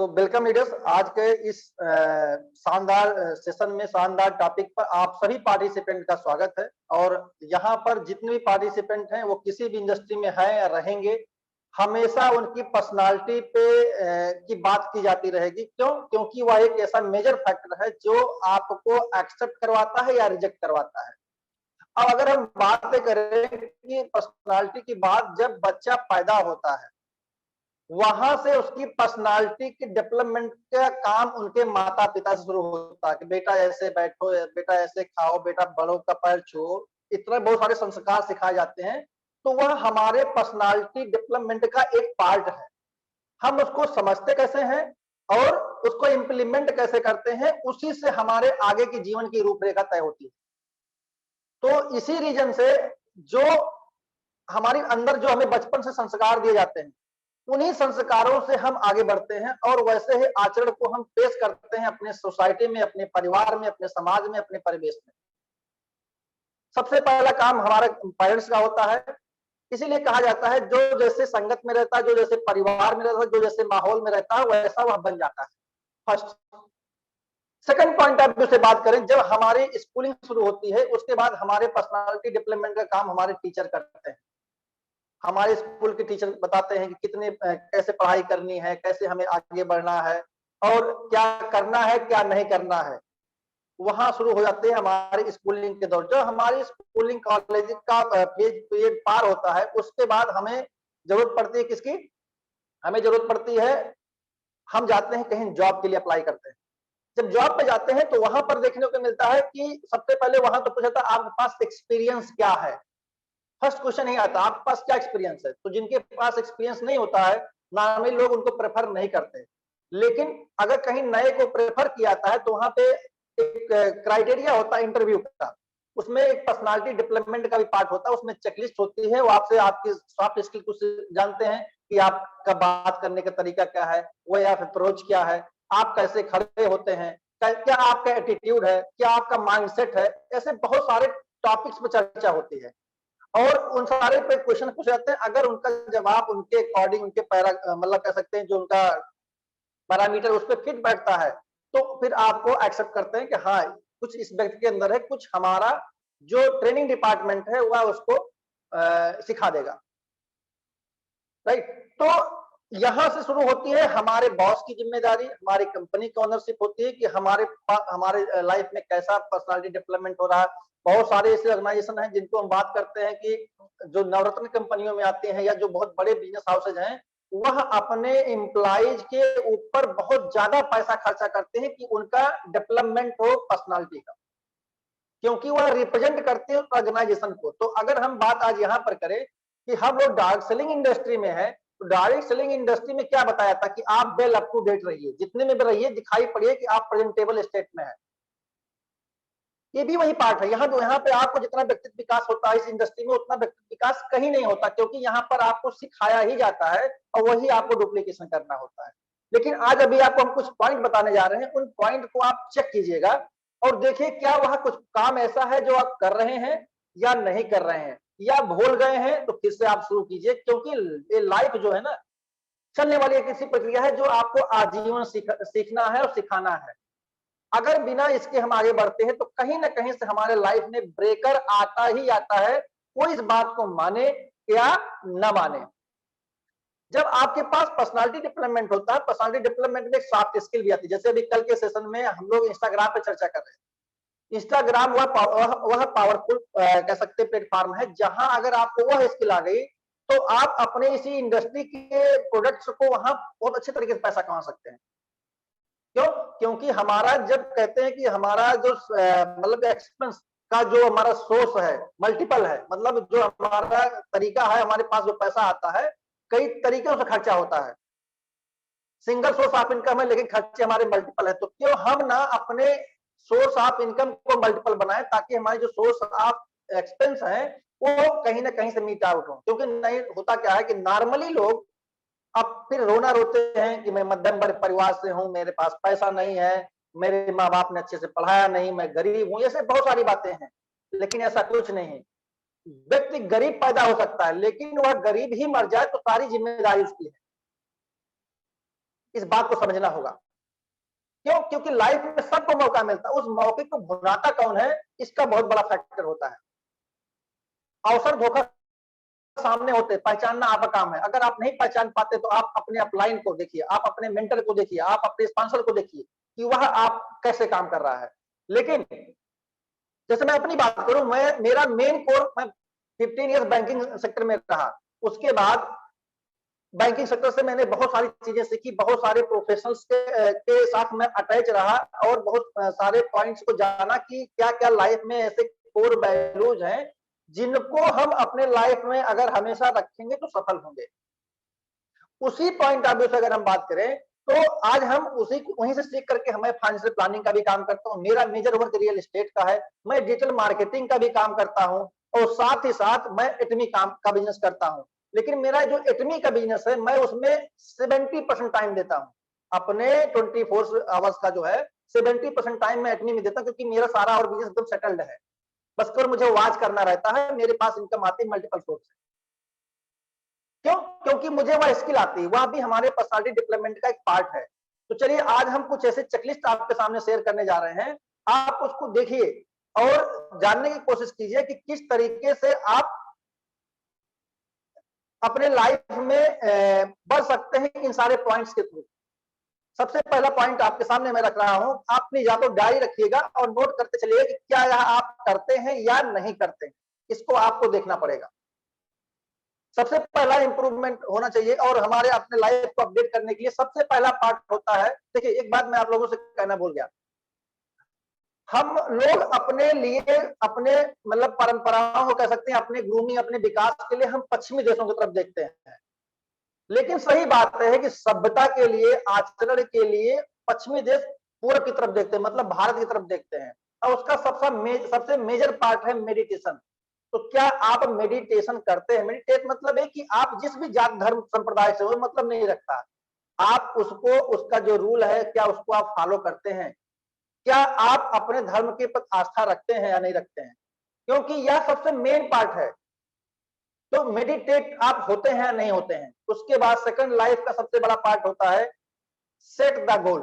तो welcome leaders, आज के इस शानदार सेशन में शानदार टॉपिक पर आप सभी पार्टिसिपेंट का स्वागत है। और यहाँ पर जितने भी पार्टिसिपेंट हैं वो किसी भी इंडस्ट्री में हैं या रहेंगे, हमेशा उनकी पर्सनालिटी पे की बात की जाती रहेगी। क्यों? क्योंकि वह एक ऐसा मेजर फैक्टर है जो आपको एक्सेप्ट करवाता है या रिजेक्ट करवाता है। अब अगर हम बात करें कि पर्सनालिटी की बात, जब बच्चा पैदा होता है वहां से उसकी पर्सनालिटी की डेवलपमेंट का काम उनके माता पिता से शुरू होता है कि बेटा ऐसे बैठो, बेटा ऐसे खाओ, बेटा बड़ों का पैर छुओ, इतने बहुत सारे संस्कार सिखाए जाते हैं। तो वह हमारे पर्सनालिटी डेवलपमेंट का एक पार्ट है। हम उसको समझते कैसे हैं और उसको इम्प्लीमेंट कैसे करते हैं, उसी से हमारे आगे की जीवन की रूपरेखा तय होती है। तो इसी रीजन से जो हमारे अंदर जो हमें बचपन से संस्कार दिए जाते हैं, उन्हीं संस्कारों से हम आगे बढ़ते हैं और वैसे ही आचरण को हम पेश करते हैं अपने सोसाइटी में, अपने परिवार में, अपने समाज में, अपने परिवेश में। सबसे पहला काम हमारे पेरेंट्स का होता है। इसीलिए कहा जाता है जो जैसे संगत में रहता है, जो जैसे परिवार में रहता है, जो जैसे माहौल में रहता है, वैसा वह बन जाता है। First. Second point of view से बात करें, जब हमारी स्कूलिंग शुरू होती है उसके बाद हमारे पर्सनालिटी डेवलपमेंट का काम हमारे टीचर करते हैं। हमारे स्कूल के टीचर बताते हैं कि कितने कैसे पढ़ाई करनी है, कैसे हमें आगे बढ़ना है और क्या करना है क्या नहीं करना है। वहां शुरू हो जाते हैं हमारे स्कूलिंग के दौर। जब हमारी स्कूलिंग कॉलेज का पीरियड पार होता है उसके बाद हमें जरूरत पड़ती है किसकी? हमें जरूरत पड़ती है, हम जाते हैं कहीं जॉब के लिए अप्लाई करते हैं। जब जॉब पे जाते हैं तो वहां पर देखने को मिलता है कि सबसे पहले वहां तो पूछा था आपके पास एक्सपीरियंस क्या है। फर्स्ट क्वेश्चन ही आता है आपके पास क्या एक्सपीरियंस है। तो जिनके पास एक्सपीरियंस नहीं होता है नॉर्मली लोग उनको प्रेफर नहीं करते। लेकिन अगर कहीं नए को प्रेफर किया जाता है तो वहां पे एक क्राइटेरिया होता है इंटरव्यू का। उसमें एक पर्सनालिटी डेवलपमेंट का भी पार्ट होता है, उसमें चेकलिस्ट होती है। वो आपसे आपकी सॉफ्ट स्किल कुछ जानते हैं कि आपका बात करने का तरीका क्या है, वो या अप्रोच क्या है, आप कैसे खड़े होते हैं, क्या आपका एटीट्यूड है, क्या आपका माइंडसेट है। ऐसे बहुत सारे टॉपिक्स पर चर्चा होती है और उन सारे पे क्वेश्चन पूछे जाते हैं। अगर उनका जवाब उनके अकॉर्डिंग, उनके मतलब कह सकते हैं जो उनका पैरामीटर उस पर फिट बैठता है तो फिर आपको एक्सेप्ट करते हैं कि हाँ कुछ इस व्यक्ति के अंदर है, कुछ हमारा जो ट्रेनिंग डिपार्टमेंट है वह उसको सिखा देगा। राइट। तो यहां से शुरू होती है हमारे बॉस की जिम्मेदारी, हमारी कंपनी की ओनरशिप होती है कि हमारे लाइफ में कैसा पर्सनालिटी डेवलपमेंट हो रहा है। बहुत सारे ऐसे ऑर्गेनाइजेशन हैं जिनको हम बात करते हैं कि जो नवरत्न कंपनियों में आते हैं या जो बहुत बड़े बिजनेस हाउसेज हैं, वह अपने एम्प्लॉइज के ऊपर बहुत ज्यादा पैसा खर्चा करते हैं कि उनका डेवलपमेंट हो पर्सनालिटी का, क्योंकि वह रिप्रेजेंट करते हैं ऑर्गेनाइजेशन को। तो अगर हम बात आज यहाँ पर करें कि हम लोग डायरेक्ट सेलिंग इंडस्ट्री में है, तो डायरेक्ट सेलिंग इंडस्ट्री में क्या बताया था कि आप वेल अप टू डेट रहिए, जितने में भी रहिए, दिखाई पड़िए कि आप प्रेजेंटेबल स्टेट में है। ये भी वही पार्ट है। यहाँ पे आपको जितना व्यक्तित्व विकास होता है इस इंडस्ट्री में, उतना व्यक्तित्व विकास कहीं नहीं होता, क्योंकि यहाँ पर आपको सिखाया ही जाता है और वही आपको डुप्लीकेशन करना होता है। लेकिन आज अभी आपको हम कुछ पॉइंट बताने जा रहे हैं, उन पॉइंट को आप चेक कीजिएगा और देखिए क्या वह कुछ काम ऐसा है जो आप कर रहे हैं या नहीं कर रहे हैं, या भूल गए हैं तो फिर से आप शुरू कीजिए। क्योंकि ये लाइफ जो है ना, चलने वाली एक ऐसी प्रक्रिया है जो आपको आजीवन सीखना है और सिखाना है। अगर बिना इसके हम आगे बढ़ते हैं तो कहीं ना कहीं से हमारे लाइफ में ब्रेकर आता ही आता है, कोई इस बात को माने या न माने। जब आपके पास पर्सनालिटी डेवलपमेंट होता है, पर्सनालिटी डेवलपमेंट में एक सॉफ्ट स्किल भी आती है। जैसे अभी कल के सेशन में हम लोग इंस्टाग्राम पे चर्चा कर रहे हैं। इंस्टाग्राम वह पावरफुल कह सकते प्लेटफॉर्म है जहां अगर आपको वह स्किल आ गई तो आप अपने इसी इंडस्ट्री के प्रोडक्ट्स को वहां बहुत अच्छे तरीके से पैसा कमा सकते हैं। क्यों? क्योंकि हमारा जब कहते हैं कि हमारा जो मतलब एक्सपेंस का जो हमारा सोर्स है मल्टीपल है, मतलब जो हमारा तरीका है, हमारे पास जो पैसा आता है कई तरीकों से खर्चा होता है। सिंगल सोर्स ऑफ इनकम है लेकिन खर्चे हमारे मल्टीपल है। तो क्यों हम ना अपने सोर्स ऑफ इनकम को मल्टीपल बनाएं ताकि हमारे जो सोर्स ऑफ एक्सपेंस है वो कहीं ना कहीं से मीट आउट हो। क्योंकि नहीं होता क्या है कि नॉर्मली लोग अब फिर रोना रोते हैं कि मैं मध्यम वर्ग परिवार से हूं, मेरे पास पैसा नहीं है, मेरे माँ बाप ने अच्छे से पढ़ाया नहीं, मैं गरीब हूं, ऐसे बहुत सारी बातें हैं। लेकिन ऐसा कुछ नहीं है। व्यक्ति गरीब पैदा हो सकता है लेकिन वह गरीब ही मर जाए तो सारी जिम्मेदारी उसकी है। इस बात को समझना होगा। क्यों? क्योंकि लाइफ में सबको मौका मिलता है, उस मौके को भुनाता कौन है, इसका बहुत बड़ा फैक्टर होता है। अवसर धोखा सामने होते, पहचानना आपका काम है। अगर आप नहीं पहचान पाते तो आप अपने अपलाइन को देखिए, आप अपने मेंटर को देखिए, आप अपने स्पॉन्सर को देखिए कि वह आप कैसे काम कर रहा है। लेकिन जैसे मैं अपनी बात करूं, मेरा मेन कोर, मैं 15 इयर्स बैंकिंग सेक्टर में रहा। उसके बाद बैंकिंग सेक्टर से मैंने बहुत सारी चीजें सीखी, बहुत सारे प्रोफेशनल्स के साथ मैं अटैच रहा और बहुत सारे पॉइंट्स को जाना कि क्या क्या लाइफ में ऐसे कोर वैल्यूज हैं जिनको हम अपने लाइफ में अगर हमेशा रखेंगे तो सफल होंगे। उसी पॉइंट ऑफ व्यू से अगर हम बात करें तो आज हम वहीं से सीख करके हमें फाइनेंशियल प्लानिंग का भी काम करता हूँ। मेरा मेजर वर्क रियल एस्टेट का है, मैं डिजिटल मार्केटिंग का भी काम करता हूँ और साथ ही साथ मैं एटमी काम का बिजनेस करता हूँ। लेकिन मेरा जो एटमी का बिजनेस है, मैं उसमें 70% टाइम देता हूँ। अपने 24 आवर्स का जो है 70% टाइम मैं एटमी में देता हूँ, क्योंकि मेरा सारा और बिजनेस एकदम सेटल्ड है। बस कर मुझे वॉच करना रहता है, मेरे पास इनकम आती है मल्टीपल सोर्स से। क्यों? क्योंकि मुझे वह स्किल आती है, वह भी हमारे पर्सनालिटी डेवलपमेंट का एक पार्ट है। तो चलिए आज हम कुछ ऐसे चेकलिस्ट आपके सामने शेयर करने जा रहे हैं, आप उसको देखिए और जानने की कोशिश कीजिए कि किस तरीके से आप अपने लाइफ में बढ़ सकते हैं इन सारे पॉइंट्स के थ्रू। सबसे पहला पॉइंट आपके सामने मैं रख रहा हूं, आप अपनी या तो डायरी रखिएगा और नोट करते चलिए कि क्या यह आप करते हैं या नहीं करते, इसको आपको देखना पड़ेगा। सबसे पहला इंप्रूवमेंट होना चाहिए और हमारे अपने लाइफ को अपडेट करने के लिए सबसे पहला पार्ट होता है। देखिए, एक बात मैं आप लोगों से कहना भूल गया, हम लोग अपने लिए, अपने मतलब परंपराओं को कह सकते हैं, अपने ग्रूमिंग, अपने विकास के लिए हम पश्चिमी देशों की तरफ देखते हैं। लेकिन सही बात है कि सभ्यता के लिए, आचरण के लिए पश्चिमी देश पूर्व की तरफ देखते हैं, मतलब भारत की तरफ देखते हैं। और उसका सबसे मेजर पार्ट है मेडिटेशन। तो क्या आप मेडिटेशन करते हैं? मेडिटेट मतलब है कि आप जिस भी जात धर्म संप्रदाय से हो, मतलब नहीं रखता, आप उसको, उसका जो रूल है, क्या उसको आप फॉलो करते हैं? क्या आप अपने धर्म के प्रति आस्था रखते हैं या नहीं रखते हैं? क्योंकि यह सबसे मेन पार्ट है। तो मेडिटेट आप होते हैं या नहीं होते हैं? उसके बाद सेकंड, लाइफ का सबसे बड़ा पार्ट होता है सेट द गोल।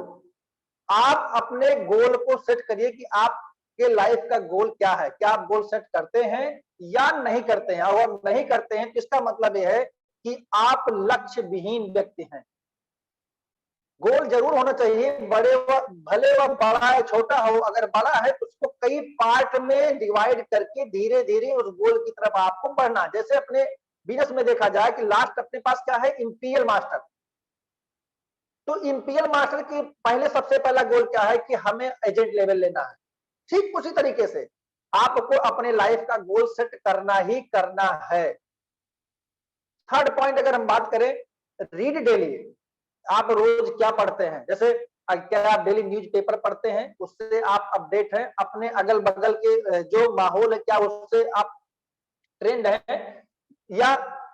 आप अपने गोल को सेट करिए कि आपके लाइफ का गोल क्या है। क्या आप गोल सेट करते हैं या नहीं करते हैं? अगर नहीं करते हैं तो इसका मतलब यह है कि आप लक्ष्य विहीन व्यक्ति हैं। गोल जरूर होना चाहिए, भले वह बड़ा है छोटा हो, अगर बड़ा है तो उसको कई पार्ट में डिवाइड करके धीरे धीरे उस गोल की तरफ आपको बढ़ना। जैसे अपने बिजनेस में देखा जाए कि लास्ट अपने पास क्या है, इंपीरियल मास्टर। तो इंपीरियल मास्टर की पहले सबसे पहला गोल क्या है कि हमें एजेंट लेवल लेना है। ठीक उसी तरीके से आपको अपने लाइफ का गोल सेट करना ही करना है। थर्ड पॉइंट अगर हम बात करें, रीड डेली। आप रोज क्या पढ़ते हैं? जैसे क्या आप डेली न्यूज़पेपर पढ़ते हैं, उससे आप अपडेट हैं? अपने अगल बगल के जो माहौल है, क्या उससे आप ट्रेंड है? या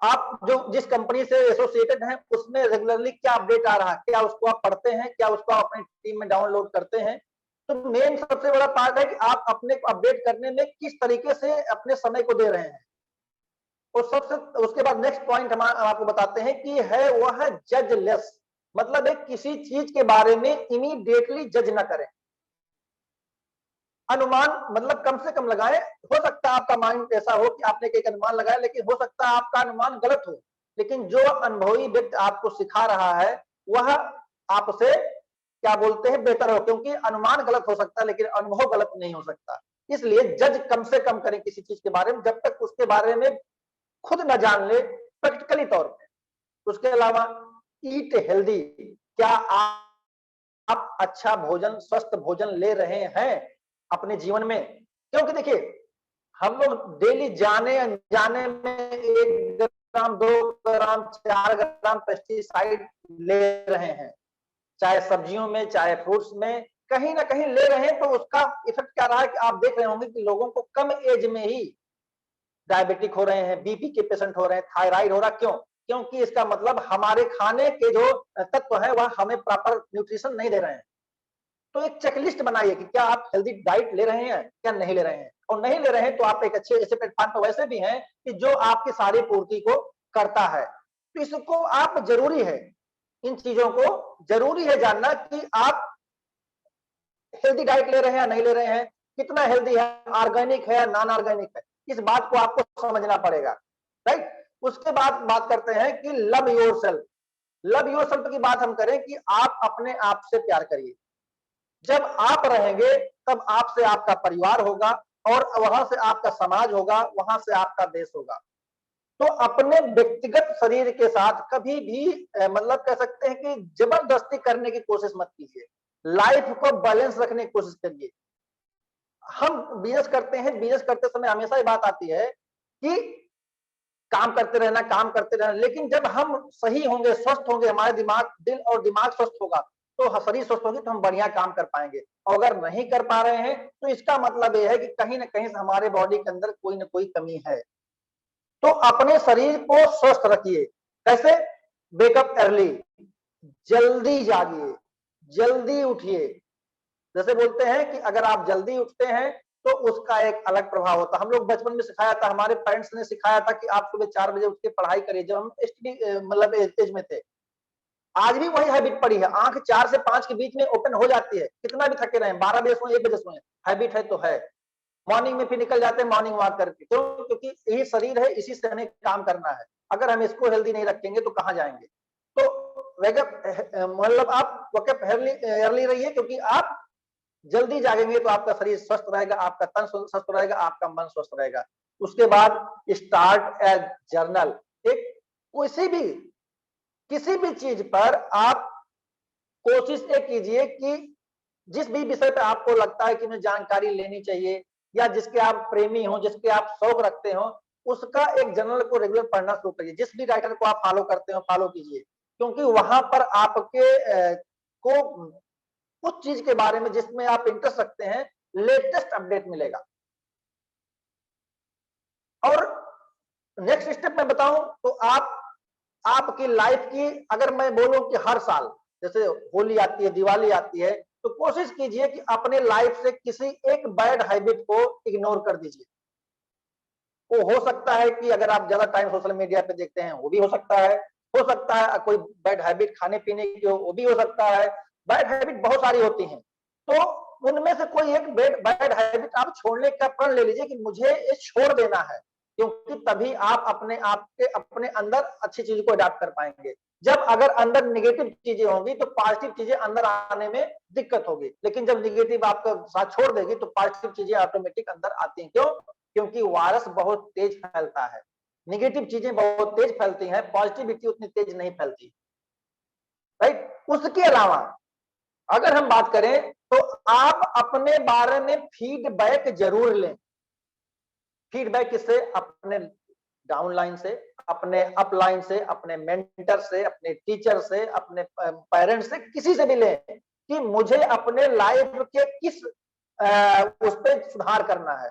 आप जो जिस कंपनी से एसोसिएटेड हैं उसमें रेगुलरली क्या अपडेट आ रहा है, क्या उसको आप पढ़ते हैं? क्या उसको आप अपनी टीम में डाउनलोड करते हैं? तो मेन सबसे बड़ा पार्ट है कि आप अपने को अपडेट करने में किस तरीके से अपने समय को दे रहे हैं। और सबसे उसके बाद नेक्स्ट पॉइंट हम आपको बताते हैं कि है वह है जजलेस। मतलब है किसी चीज के बारे में इमीडिएटली जज ना करें। अनुमान मतलब कम से कम लगाएं। हो सकता है आपका माइंड ऐसा हो कि आपने एक अनुमान लगाया, लेकिन हो सकता है आपका अनुमान गलत हो। लेकिन जो अनुभवी व्यक्ति आपको सिखा रहा है वह आपसे क्या बोलते हैं, बेहतर हो, क्योंकि अनुमान गलत हो सकता है लेकिन अनुभव गलत नहीं हो सकता। इसलिए जज कम से कम करें किसी चीज के बारे में, जब तक उसके बारे में खुद न जान ले प्रैक्टिकली तौर पे। उसके अलावा ईट हेल्दी। क्या आप अच्छा भोजन, स्वस्थ भोजन ले रहे हैं अपने जीवन में? क्योंकि देखिए, हम लोग डेली जाने अनजाने में 1 ग्राम, 2 ग्राम, 4 ग्राम पेस्टिसाइड ले रहे हैं, चाहे सब्जियों में, चाहे फ्रूट्स में, कहीं ना कहीं ले रहे हैं। तो उसका इफेक्ट क्या रहा है कि आप देख रहे होंगे कि लोगों को कम एज में ही डायबिटिक हो रहे हैं, बीपी के पेशेंट हो रहे हैं, थायराइड हो रहा। क्यों? क्योंकि इसका मतलब हमारे खाने के जो तत्व है वह हमें प्रॉपर न्यूट्रिशन नहीं दे रहे हैं। तो एक चेकलिस्ट बनाइए कि क्या आप हेल्दी डाइट ले रहे हैं, क्या नहीं ले रहे हैं। और नहीं ले रहे हैं तो आप एक अच्छे ऐसे प्लेटफॉर्म पर वैसे भी हैं कि जो आपकी सारी पूर्ति को करता है, तो इसको आप जरूरी है इन चीजों को जरूरी है जानना कि आप हेल्दी डाइट ले रहे हैं या नहीं ले रहे हैं, कितना हेल्दी है, ऑर्गेनिक है या नॉन ऑर्गेनिक है, इस बात को आपको समझना पड़ेगा, राइट। उसके बाद बात करते हैं कि लव योरसेल्फ। लव योरसेल्फ की बात हम करें कि आप अपने आप से प्यार करिए। जब आप रहेंगे तब आपसे आपका परिवार होगा और वहां से आपका समाज होगा, वहां से आपका देश होगा। तो अपने व्यक्तिगत शरीर के साथ कभी भी मतलब कह सकते हैं कि जबरदस्ती करने की कोशिश मत कीजिए। लाइफ को बैलेंस रखने की कोशिश करिए। हम बिजनेस करते हैं, बिजनेस करते समय हमेशा ये बात आती है कि काम करते रहना, लेकिन जब हम सही होंगे, स्वस्थ होंगे, हमारे दिमाग, दिल और दिमाग स्वस्थ होगा तो शरीर स्वस्थ होगी तो हम बढ़िया काम कर पाएंगे। और अगर नहीं कर पा रहे हैं तो इसका मतलब यह है कि कहीं ना कहीं से हमारे बॉडी के अंदर कोई ना कोई कमी है। तो अपने शरीर को स्वस्थ रखिए। कैसे? वेकअप अर्ली, जल्दी जागिए, जल्दी उठिए। जैसे बोलते हैं कि अगर आप जल्दी उठते हैं तो उसका एक अलग प्रभाव होता है। हम लोग बचपन में सिखाया था, हमारे पेरेंट्स ने सिखाया था कि आप सुबह 4 बजे उठ के पढ़ाई करिए, जब हम स्टडी मतलब एज में थे। आज भी वही हैबिट पड़ी है, आंख 4 से 5 के बीच में ओपन हो जाती है, कितना भी थके रहे, 12 बजे सोए, 1 बजे सोए, हैबिट है तो है। मॉर्निंग में फिर निकल जाते हैं मॉर्निंग वॉक करके, क्यों? क्योंकि यही शरीर है, इसी से हमें काम करना है। अगर हम इसको हेल्दी नहीं रखेंगे तो कहाँ जाएंगे? तो वेकअप मतलब आप वेकअप अर्ली रहिए, क्योंकि आप जल्दी जागेंगे तो आपका शरीर स्वस्थ रहेगा, आपका तन स्वस्थ रहेगा, आपका मन स्वस्थ रहेगा। उसके बाद स्टार्ट ए जर्नल। एक किसी भी चीज पर आप कोशिश ये कीजिए कि जिस भी विषय पे आपको लगता है कि मुझे जानकारी लेनी चाहिए, या जिसके आप प्रेमी हो, जिसके आप शौक रखते हो, उसका एक जर्नल को रेगुलर पढ़ना शुरू करिए। जिस भी राइटर को आप फॉलो करते हो फॉलो कीजिए, क्योंकि वहां पर आपके को उस चीज के बारे में जिसमें आप इंटरेस्ट रखते हैं लेटेस्ट अपडेट मिलेगा। और नेक्स्ट स्टेप में बताऊं तो आपकी लाइफ की, अगर मैं बोलूं कि हर साल जैसे होली आती है, दिवाली आती है, तो कोशिश कीजिए कि अपने लाइफ से किसी एक बैड हैबिट को इग्नोर कर दीजिए। वो हो सकता है कि अगर आप ज्यादा टाइम सोशल मीडिया पे देखते हैं, वो भी हो सकता है। हो सकता है कोई बैड हैबिट खाने पीने की हो, वो भी हो सकता है। बैड हैबिट बहुत सारी होती हैं, तो उनमें से कोई एक बैड हैबिट आप छोड़ने का प्रण ले लीजिए कि मुझे ये छोड़ देना है, क्योंकि तभी आप अपने अंदर अच्छी चीज को अडॉप्ट कर पाएंगे। जब अगर अंदर निगेटिव चीजें होंगी तो पॉजिटिव चीजें अंदर आने में दिक्कत होगी, लेकिन जब निगेटिव आपका साथ छोड़ देगी तो पॉजिटिव चीजें ऑटोमेटिक अंदर आती हैं। क्यों? क्योंकि वायरस बहुत तेज फैलता है, निगेटिव चीजें बहुत तेज फैलती हैं, पॉजिटिविटी उतनी तेज नहीं फैलती, राइट। उसके अलावा अगर हम बात करें तो आप अपने बारे में फीडबैक जरूर लें। फीडबैक किससे? अपने डाउनलाइन से, अपने अपलाइन से, अपने मेंटर से, अपने टीचर से, अपने पेरेंट्स से, किसी से भी लें कि मुझे अपने लाइफ के किस उस पर सुधार करना है।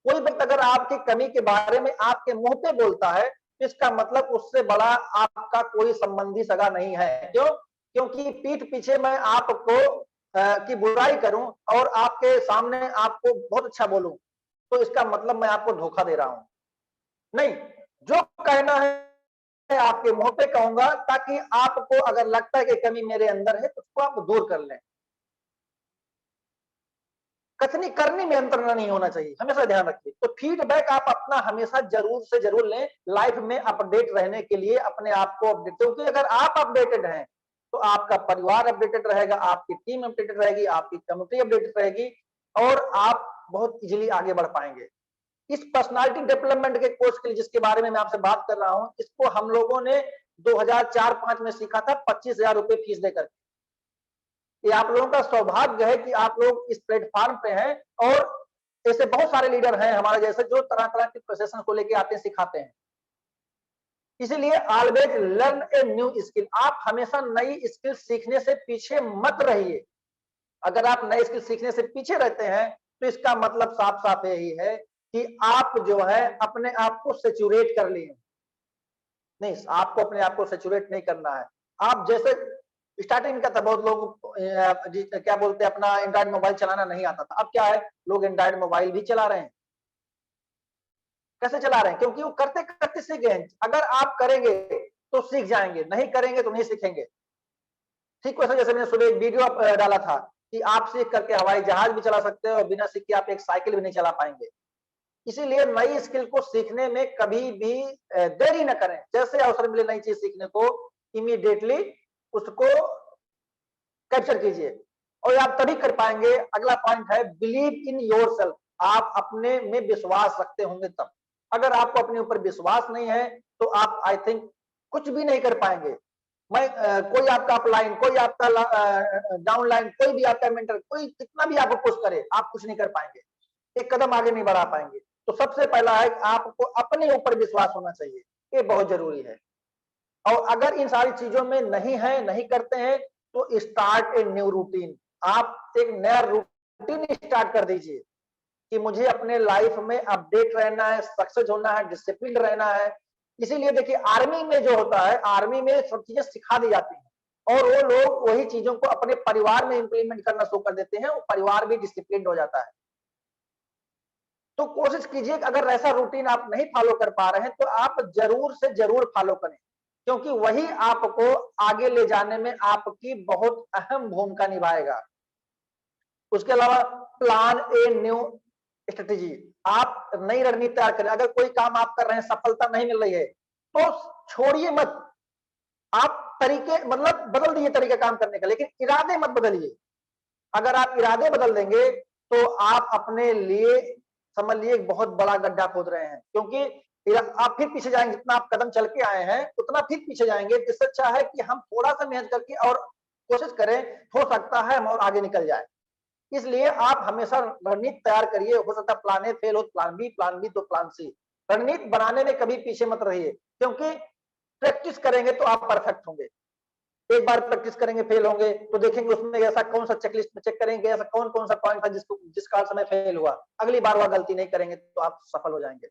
कोई व्यक्ति अगर आपकी कमी के बारे में आपके मुंह पे बोलता है, इसका मतलब उससे बड़ा आपका कोई संबंधी सगा नहीं है। क्यों? क्योंकि पीठ पीछे मैं आपको की बुराई करूं और आपके सामने आपको बहुत अच्छा बोलूं, तो इसका मतलब मैं आपको धोखा दे रहा हूं। नहीं, जो कहना है आपके मुंह पे कहूंगा, ताकि आपको अगर लगता है कि कमी मेरे अंदर है तो उसको आप दूर कर लें। कथनी करने में अंतर नहीं होना चाहिए, हमेशा ध्यान रखिए। तो फीडबैक आप अपना हमेशा जरूर से जरूर लें, लाइफ में अपडेट रहने के लिए अपने आप को अपडेट, क्योंकि अगर आप अपडेटेड हैं तो आपका परिवार अपडेटेड रहेगा, आपकी टीम अपडेटेड रहेगी, आपकी कम्युनिटी अपडेटेड रहेगी, और आप बहुत इजीली आगे बढ़ पाएंगे। इस पर्सनालिटी डेवलपमेंट के कोर्स के लिए जिसके बारे में मैं आपसे बात कर रहा हूं, इसको हम लोगों ने 2004-5 में सीखा था, 25,000 रुपए फीस देकर। ये आप लोगों का सौभाग्य है कि आप लोग इस प्लेटफॉर्म पे हैं, और ऐसे बहुत सारे लीडर हैं हमारे जैसे जो तरह तरह के प्रोसेशन को लेके आते हैं, सिखाते हैं। इसीलिए always learn a new skill. आप हमेशा नई स्किल सीखने से पीछे मत रहिए। अगर आप नई स्किल सीखने से पीछे रहते हैं तो इसका मतलब साफ साफ यही है कि आप जो है अपने आप को सेचुरेट कर लिए। नहीं, आपको अपने आप को सेचुरेट नहीं करना है। आप जैसे स्टार्टिंग का था, बहुत लोग क्या बोलते हैं, अपना एंड्रॉइड मोबाइल चलाना नहीं आता था। अब क्या है, लोग एंड्रॉइड मोबाइल भी चला रहे हैं। कैसे चला रहे हैं? क्योंकि वो करते करते सीख गए हैं। अगर आप करेंगे तो सीख जाएंगे, नहीं करेंगे तो नहीं सीखेंगे। ठीक वैसे जैसे मैंने सुबह एक वीडियो डाला था कि आप सीख करके हवाई जहाज भी चला सकते हो और बिना सीखे आप एक साइकिल भी नहीं चला पाएंगे। इसीलिए नई स्किल को सीखने में कभी भी देरी न करें। जैसे अवसर मिले नई चीज सीखने को, इमीडिएटली उसको कैप्चर कीजिए और आप तभी कर पाएंगे। अगला पॉइंट है बिलीव इन योरसेल्फ। आप अपने में विश्वास रखते होंगे तब। अगर आपको अपने ऊपर विश्वास नहीं है तो आप आई थिंक कुछ भी नहीं कर पाएंगे। कोई आपका अपलाइन, कोई आपका डाउनलाइन, कोई भी आपका मेंटर, कोई कितना भी आपको पुश करे, आप कुछ नहीं कर पाएंगे, एक कदम आगे नहीं बढ़ा पाएंगे। तो सबसे पहला है आपको अपने ऊपर विश्वास होना चाहिए, ये बहुत जरूरी है। और अगर इन सारी चीजों में नहीं है, नहीं करते हैं, तो स्टार्ट ए न्यू रूटीन। आप एक नया रूटीन स्टार्ट कर दीजिए कि मुझे अपने लाइफ में अपडेट रहना है, सक्सेस होना है, डिसिप्लिन रहना है। इसीलिए देखिए आर्मी में जो होता है, आर्मी में सब चीजें सिखा दी जाती हैं और वो लोग वही चीजों को अपने परिवार में इंप्लीमेंट करना शुरू कर देते हैं, वो परिवार भी डिसिप्लिन हो जाता है। तो कोशिश कीजिए कि अगर ऐसा रूटीन आप नहीं फॉलो कर पा रहे हैं तो आप जरूर से जरूर फॉलो करें, क्योंकि वही आपको आगे ले जाने में आपकी बहुत अहम भूमिका निभाएगा। उसके अलावा प्लान ए न्यू स्ट्रेटेजी। आप नई रणनीति तैयार करें। अगर कोई काम आप कर रहे हैं, सफलता नहीं मिल रही है, तो छोड़िए मत। आप तरीके मतलब बदल दीजिए तरीका काम करने का, लेकिन इरादे मत बदलिए। अगर आप इरादे बदल देंगे तो आप अपने लिए समझ लिए एक बहुत बड़ा गड्ढा खोद रहे हैं, क्योंकि आप फिर पीछे जाएंगे। जितना आप कदम चल के आए हैं उतना फिर पीछे जाएंगे। इससे अच्छा है कि हम थोड़ा सा मेहनत करके और कोशिश करें, हो सकता है हम और आगे निकल जाए। इसलिए आप हमेशा रणनीति तैयार करिए। हो सकता है प्लान ए फेल हो, प्लान बी तो प्लान सी। रणनीति बनाने में कभी पीछे मत रहिए, क्योंकि प्रैक्टिस करेंगे तो आप परफेक्ट होंगे। एक बार प्रैक्टिस करेंगे फेल होंगे तो देखेंगे उसमें ऐसा कौन सा चेकलिस्ट में चेक करेंगे, ऐसा कौन कौन सा पॉइंट था जिसका समय फेल हुआ। अगली बार वह गलती नहीं करेंगे तो आप सफल हो जाएंगे।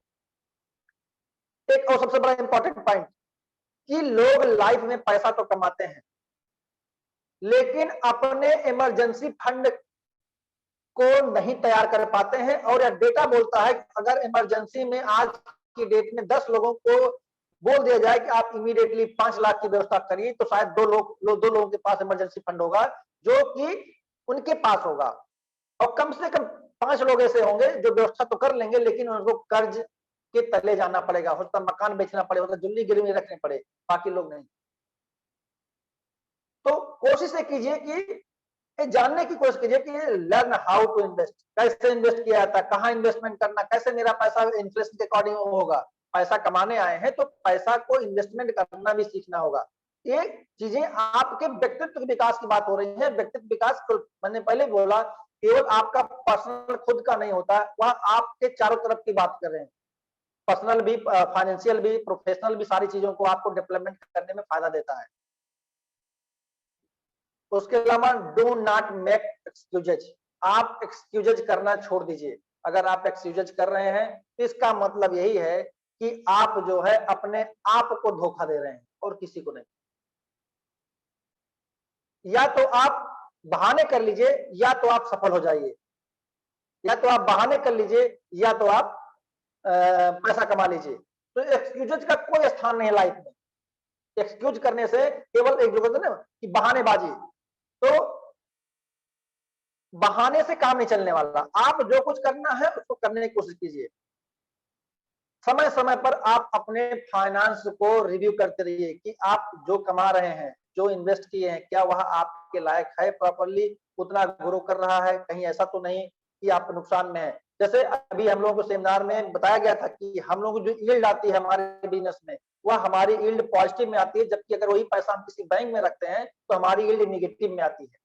एक और सबसे बड़ा इंपॉर्टेंट पॉइंट कि लोग लाइफ में पैसा तो कमाते हैं, लेकिन अपने इमरजेंसी फंड को नहीं तैयार कर पाते हैं। और यह डेटा बोलता है अगर इमरजेंसी में आज की डेट में 10 लोगों को बोल दिया जाए कि आप इमीडिएटली 5 लाख की व्यवस्था करिए, तो शायद दो लोगों के पास इमरजेंसी फंड होगा जो कि उनके पास होगा। और कम से कम 5 लोग ऐसे होंगे जो व्यवस्था तो कर लेंगे, लेकिन उनको कर्ज के तले जाना पड़ेगा, हो सकता मकान बेचना पड़े, हो सकता जुल्ली गिरवी रखने पड़े, बाकी लोग नहीं। तो कोशिश ये कीजिए कि ये जानने की कोशिश कीजिए कि लर्न हाउ टू इन्वेस्ट, कैसे इन्वेस्ट किया जाता है, कहाँ इन्वेस्टमेंट करना, कैसे मेरा पैसा इन्फ्लेशन के अकॉर्डिंग होगा। पैसा कमाने आए हैं तो पैसा को इन्वेस्टमेंट करना भी सीखना होगा। ये चीजें आपके व्यक्तित्व के विकास की बात हो रही है। व्यक्तित्व विकास मैंने पहले बोला केवल आपका पर्सनल खुद का नहीं होता, वह आपके चारों तरफ की बात कर रहे हैं। पर्सनल भी, फाइनेंशियल भी, प्रोफेशनल भी, सारी चीजों को आपको डेवलपमेंट करने में फायदा देता है। उसके अलावा डू नॉट मेक एक्सक्यूजेज। आप एक्सक्यूजेज करना छोड़ दीजिए। अगर आप एक्सक्यूजेज कर रहे हैं तो इसका मतलब यही है कि आप जो है अपने आप को धोखा दे रहे हैं और किसी को नहीं। या तो आप बहाने कर लीजिए या तो आप सफल हो जाइए। या तो आप बहाने कर लीजिए या तो आप पैसा कमा लीजिए। तो एक्सक्यूजेज का कोई स्थान नहीं है लाइफ में। एक्सक्यूज करने से केवल एक जो कहते हैं ना कि बहानेबाजी, तो बहाने से काम नहीं चलने वाला। आप जो कुछ करना है उसको करने की कोशिश कीजिए। समय समय पर आप अपने फाइनेंस को रिव्यू करते रहिए कि आप जो कमा रहे हैं, जो इन्वेस्ट किए हैं, क्या वह आपके लायक है, प्रॉपर्ली उतना ग्रो कर रहा है, कहीं ऐसा तो नहीं कि आप नुकसान में है। जैसे अभी हम लोगों को सेमिनार में बताया गया था कि हम लोगों को जो यील्ड आती है हमारे बिजनेस में, वह हमारी यील्ड पॉजिटिव में आती है, जबकि अगर वही पैसा हम किसी बैंक में रखते हैं तो हमारी यील्ड नेगेटिव में आती है।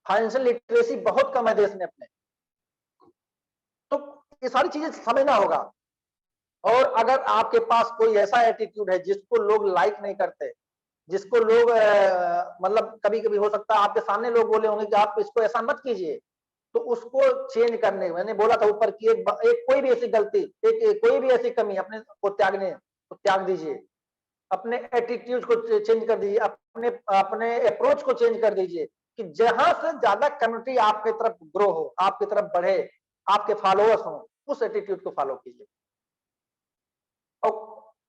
फाइनेंशियल लिटरेसी बहुत कम है देश में अपने। तो ये सारी चीजें समझना होगा। और अगर आपके पास कोई ऐसा एटीट्यूड है जिसको लोग लाइक नहीं करते, जिसको लोग मतलब कभी कभी हो सकता है आपके सामने लोग बोले होंगे कि आप इसको ऐसा मत कीजिए, तो उसको चेंज करने, मैंने बोला था ऊपर की एक कोई भी ऐसी गलती, कोई भी ऐसी कमी अपने को त्यागने तो त्याग दीजिए। अपने एटीट्यूड को चेंज कर दीजिए, अपने अपने अप्रोच को चेंज कर दीजिए कि जहां से ज्यादा कम्युनिटी आपके तरफ ग्रो हो, आपकी तरफ बढ़े, आपके फॉलोअर्स हो, उस एटीट्यूड को फॉलो कीजिए। और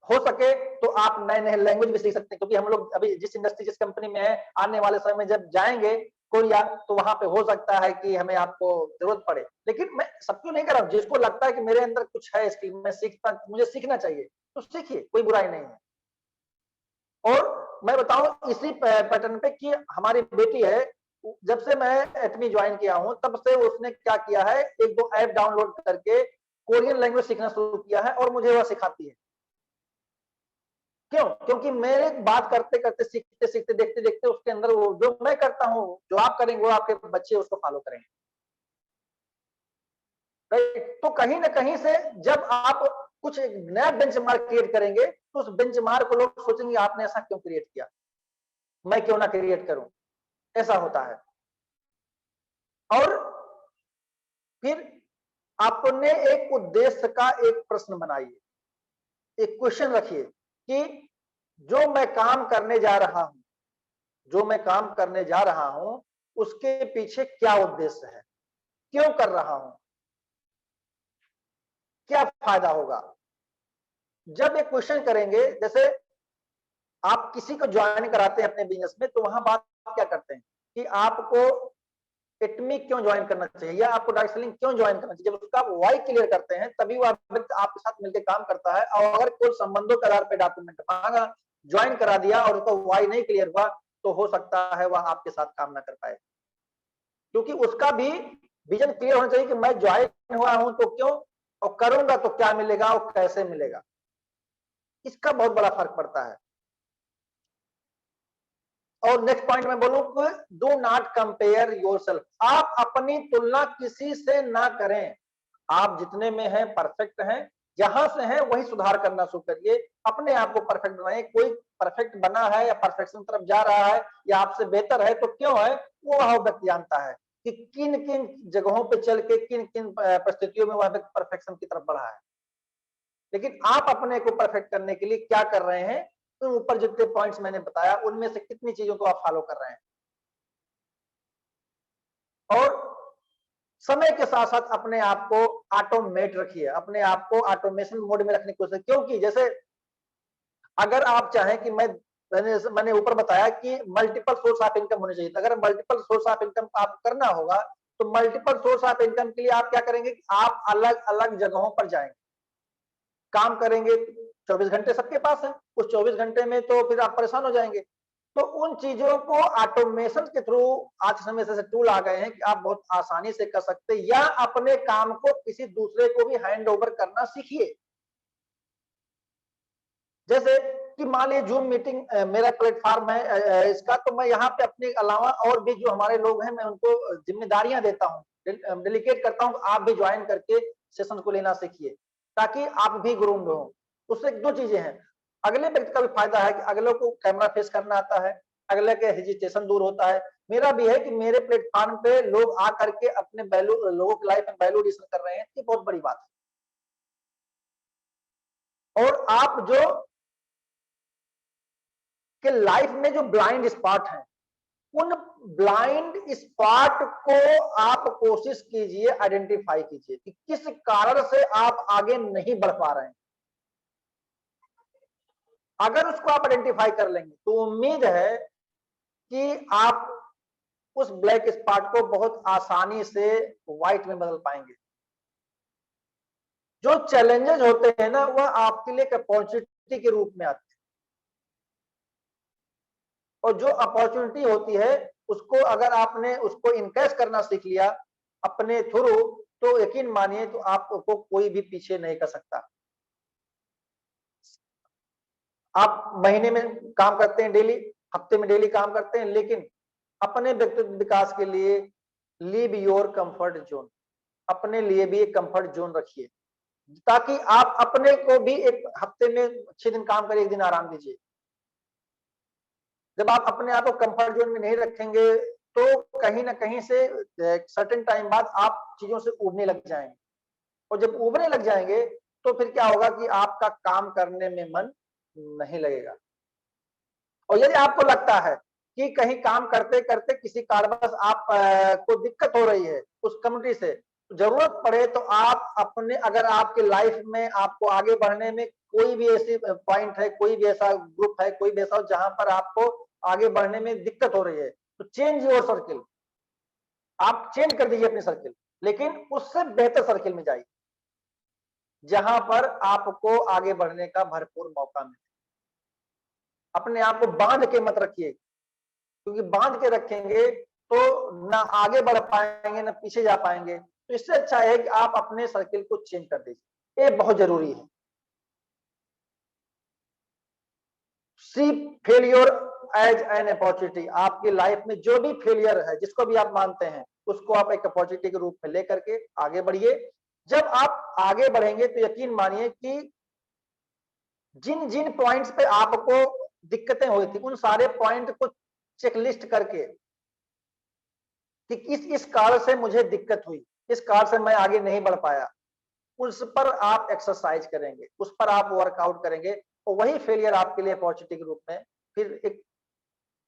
हो सके तो आप नए नए लैंग्वेज भी सीख सकते हैं, क्योंकि हम लोग अभी जिस इंडस्ट्री जिस कंपनी में है, आने वाले समय में जब जाएंगे कोरिया, तो वहां पे हो सकता है कि हमें आपको जरूरत पड़े। लेकिन मैं सबको नहीं कर रहा हूँ, जिसको लगता है कि मेरे अंदर कुछ है स्किल, मैं सीखता, मुझे सीखना चाहिए, तो सीखिए, कोई बुराई नहीं है। और मैं बताऊं इसी पैटर्न पे कि हमारी बेटी है, जब से मैं एटमी ज्वाइन किया हूं तब से उसने क्या किया है, एक दो ऐप डाउनलोड करके कोरियन लैंग्वेज सीखना शुरू किया है और मुझे वह सिखाती है। क्यों? क्योंकि मेरे बात करते करते, सीखते सीखते, देखते देखते उसके अंदर वो जो मैं करता हूं, जो आप करेंगे वो आपके बच्चे उसको फॉलो करेंगे। तो कहीं ना कहीं से जब आप कुछ नया बेंचमार्क क्रिएट करेंगे, तो उस बेंचमार्क को लोग सोचेंगे आपने ऐसा क्यों क्रिएट किया, मैं क्यों ना क्रिएट करूं। ऐसा होता है। और फिर अपने एक उद्देश्य का एक प्रश्न बनाइए, एक क्वेश्चन रखिए कि जो मैं काम करने जा रहा हूं, जो मैं काम करने जा रहा हूं उसके पीछे क्या उद्देश्य है, क्यों कर रहा हूं, क्या फायदा होगा। जब एक क्वेश्चन करेंगे, जैसे आप किसी को ज्वाइन कराते हैं अपने बिजनेस में, तो वहां बात क्या करते हैं कि आपको एटमी क्यों ज्वाइन करना चाहिए या आपको डायरेक्ट सेलिंग क्यों ज्वाइन करना चाहिए। जब उसका आप वाई क्लियर करते हैं तभी वो आपके साथ मिलकर काम करता है। और अगर कोई संबंधों के आधार पर डॉक्यूमेंट मांगा, ज्वाइन करा दिया और उसका वाई नहीं क्लियर हुआ, तो हो सकता है वह आपके साथ काम ना कर पाए, क्योंकि उसका भी विजन क्लियर होना चाहिए कि मैं ज्वाइन हुआ हूं तो क्यों, और करूंगा तो क्या मिलेगा और कैसे मिलेगा। इसका बहुत बड़ा फर्क पड़ता है। और नेक्स्ट पॉइंट में बोलूं कि डू नॉट कंपेयर योरसेल्फ, आप अपनी तुलना किसी से ना करें। आप जितने में हैं परफेक्ट हैं, जहां से हैं वही सुधार करना शुरू करिए, अपने आप को परफेक्ट बनाइए। कोई परफेक्ट बना है या परफेक्शन तरफ जा रहा है या आपसे बेहतर है तो क्यों है, वो वह व्यक्ति जानता है कि किन किन जगहों पे चल के किन किन परिस्थितियों में वह व्यक्ति परफेक्शन की तरफ बढ़ा है। लेकिन आप अपने को परफेक्ट करने के लिए क्या कर रहे हैं, तो ऊपर जितने पॉइंट्स मैंने बताया उनमें से कितनी चीजों को आप फॉलो कर रहे हैं। और समय के साथ साथ अपने आप को ऑटोमेट रखिए, अपने आप को ऑटोमेशन मोड में रखने की कोशिश, क्योंकि जैसे अगर आप चाहें कि मैंने ऊपर बताया कि मल्टीपल सोर्स ऑफ इनकम होने चाहिए, अगर मल्टीपल सोर्स ऑफ इनकम आप करना होगा तो मल्टीपल सोर्स ऑफ इनकम के लिए आप क्या करेंगे, आप अलग अलग जगहों पर जाएंगे, काम करेंगे। 24 घंटे सबके पास है, उस 24 घंटे में तो फिर आप परेशान हो जाएंगे। तो उन चीजों को ऑटोमेशन के थ्रू आज समय से टूल आ गए हैं कि आप बहुत आसानी से कर सकते हैं, या अपने काम को किसी दूसरे को भी हैंड ओवर करना सीखिए। जैसे कि मान लीजिए जूम मीटिंग मेरा प्लेटफॉर्म है इसका, तो मैं यहाँ पे अपने अलावा और भी जो हमारे लोग हैं मैं उनको जिम्मेदारियां देता हूँ, डेलीकेट करता हूँ, आप भी ज्वाइन करके सेशन को लेना सीखिए ताकि आप भी ग्रूम्ड हो। उससे दो चीजें हैं, अगले व्यक्ति का भी फायदा है कि अगले को कैमरा फेस करना आता है, अगले के हेजिटेशन दूर होता है। मेरा भी है कि मेरे प्लेटफॉर्म पे लोग आकर के अपने वैल्यू, लोगों की लाइफ में वैल्यू एडिशन कर रहे हैं, ये बहुत बड़ी बात है। और आप जो कि लाइफ में जो ब्लाइंड स्पॉट है, उन ब्लाइंड स्पॉट को आप कोशिश कीजिए, आइडेंटिफाई कीजिए कि किस कारण से आप आगे नहीं बढ़ पा रहे हैं। अगर उसको आप आइडेंटिफाई कर लेंगे तो उम्मीद है कि आप उस ब्लैक स्पॉट को बहुत आसानी से व्हाइट में बदल पाएंगे। जो चैलेंजेस होते हैं ना, वह आपके लिए एक अपॉर्चुनिटी के रूप में आते हैं, और जो अपॉर्चुनिटी होती है उसको अगर आपने उसको इनकैश करना सीख लिया अपने थ्रू, तो यकीन मानिए तो आपको कोई भी पीछे नहीं कर सकता। आप महीने में काम करते हैं डेली, हफ्ते में डेली काम करते हैं, लेकिन अपने व्यक्तित्व विकास के लिए लीव योर कंफर्ट जोन, अपने लिए भी एक कंफर्ट जोन रखिए, ताकि आप अपने को भी एक हफ्ते में 6 दिन काम करिए, 1 दिन आराम कीजिए। जब आप अपने आप को कंफर्ट जोन में नहीं रखेंगे तो कहीं ना कहीं से सर्टेन टाइम बाद आप चीजों से उबने लग जाएंगे, और जब उबने लग जाएंगे तो फिर क्या होगा कि आपका काम करने में मन नहीं लगेगा। और यदि आपको लगता है कि कहीं काम करते करते किसी कारणवश आप को दिक्कत हो रही है उस कम्युनिटी से, जरूरत पड़े तो आप अपने, अगर आपके लाइफ में आपको आगे बढ़ने में कोई भी ऐसी पॉइंट है, कोई भी ऐसा ग्रुप है, कोई भी ऐसा जहां पर आपको आगे बढ़ने में दिक्कत हो रही है, तो चेंज योर सर्किल, आप चेंज कर दीजिए अपनी सर्किल, लेकिन उससे बेहतर सर्किल में जाइए जहां पर आपको आगे बढ़ने का भरपूर मौका मिले। अपने आप को बांध के मत रखिए, क्योंकि बांध के रखेंगे तो ना आगे बढ़ पाएंगे ना पीछे जा पाएंगे। तो इससे अच्छा है कि आप अपने सर्किल को चेंज कर दीजिए, ये बहुत जरूरी है। सी फेलियर एज एन अपॉर्चुनिटी, आपकी लाइफ में जो भी फेलियर है, जिसको भी आप मानते हैं, उसको आप एक अपॉर्चुनिटी के रूप में लेकर के आगे बढ़िए। जब आप आगे बढ़ेंगे तो यकीन मानिए कि जिन जिन पॉइंट्स पे आपको दिक्कतें हुई थी, उन सारे पॉइंट को चेकलिस्ट करके कि इस कारण से मुझे दिक्कत हुई, इस कारण से मैं आगे नहीं बढ़ पाया, उस पर आप एक्सरसाइज करेंगे, उस पर आप वर्कआउट करेंगे, तो वही फेलियर आपके लिए अपॉर्चुनिटी के रूप में फिर एक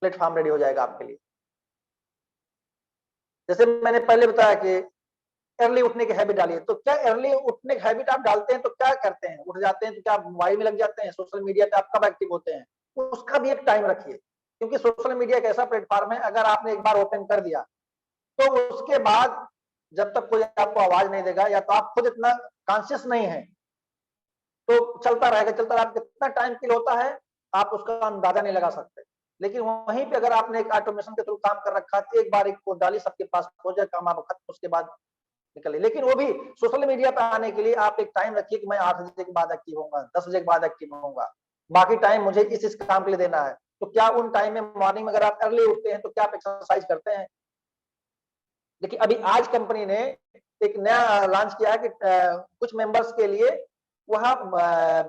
प्लेटफॉर्म रेडी हो जाएगा आपके लिए। जैसे मैंने पहले बताया कि अर्ली उठने की हैबिट डालिए, तो क्या अर्ली उठने की हैबिट आप डालते हैं तो क्या करते हैं? उठ जाते हैं तो क्या मोबाइल में लग जाते हैं? सोशल मीडिया पे आप कब एक्टिव होते हैं? उसका भी एक टाइम रखिए, क्योंकि सोशल मीडिया एक ऐसा प्लेटफॉर्म है, अगर आपने एक बार ओपन कर दिया तो उसके बाद जब तक कोई आपको आवाज नहीं देगा, या तो आप खुद इतना कॉन्शियस नहीं है, तो चलता रहेगा, चलता रहेगा। कितना टाइम किल होता है आप उसका अंदाजा नहीं लगा सकते। लेकिन वहीं पे अगर आपने एक ऑटोमेशन के थ्रू काम कर रखा है, एक बार एक कोड डाली, सबके पास हो जाए काम, आप खत्म, उसके बाद निकलिए। लेकिन वो भी सोशल मीडिया पे आने के लिए आप एक टाइम रखिए कि मैं 8 बजे के बाद एक्टिव होऊंगा, 10 बजे के बाद एक्टिव होऊंगा, बाकी टाइम मुझे इस काम के लिए देना है। तो क्या उन टाइम में मॉर्निंग में अगर आप अर्ली उठते हैं तो क्या आप एक्सरसाइज करते हैं? देखिए अभी आज कंपनी ने एक नया लॉन्च किया है कि कुछ मेंबर्स के लिए वह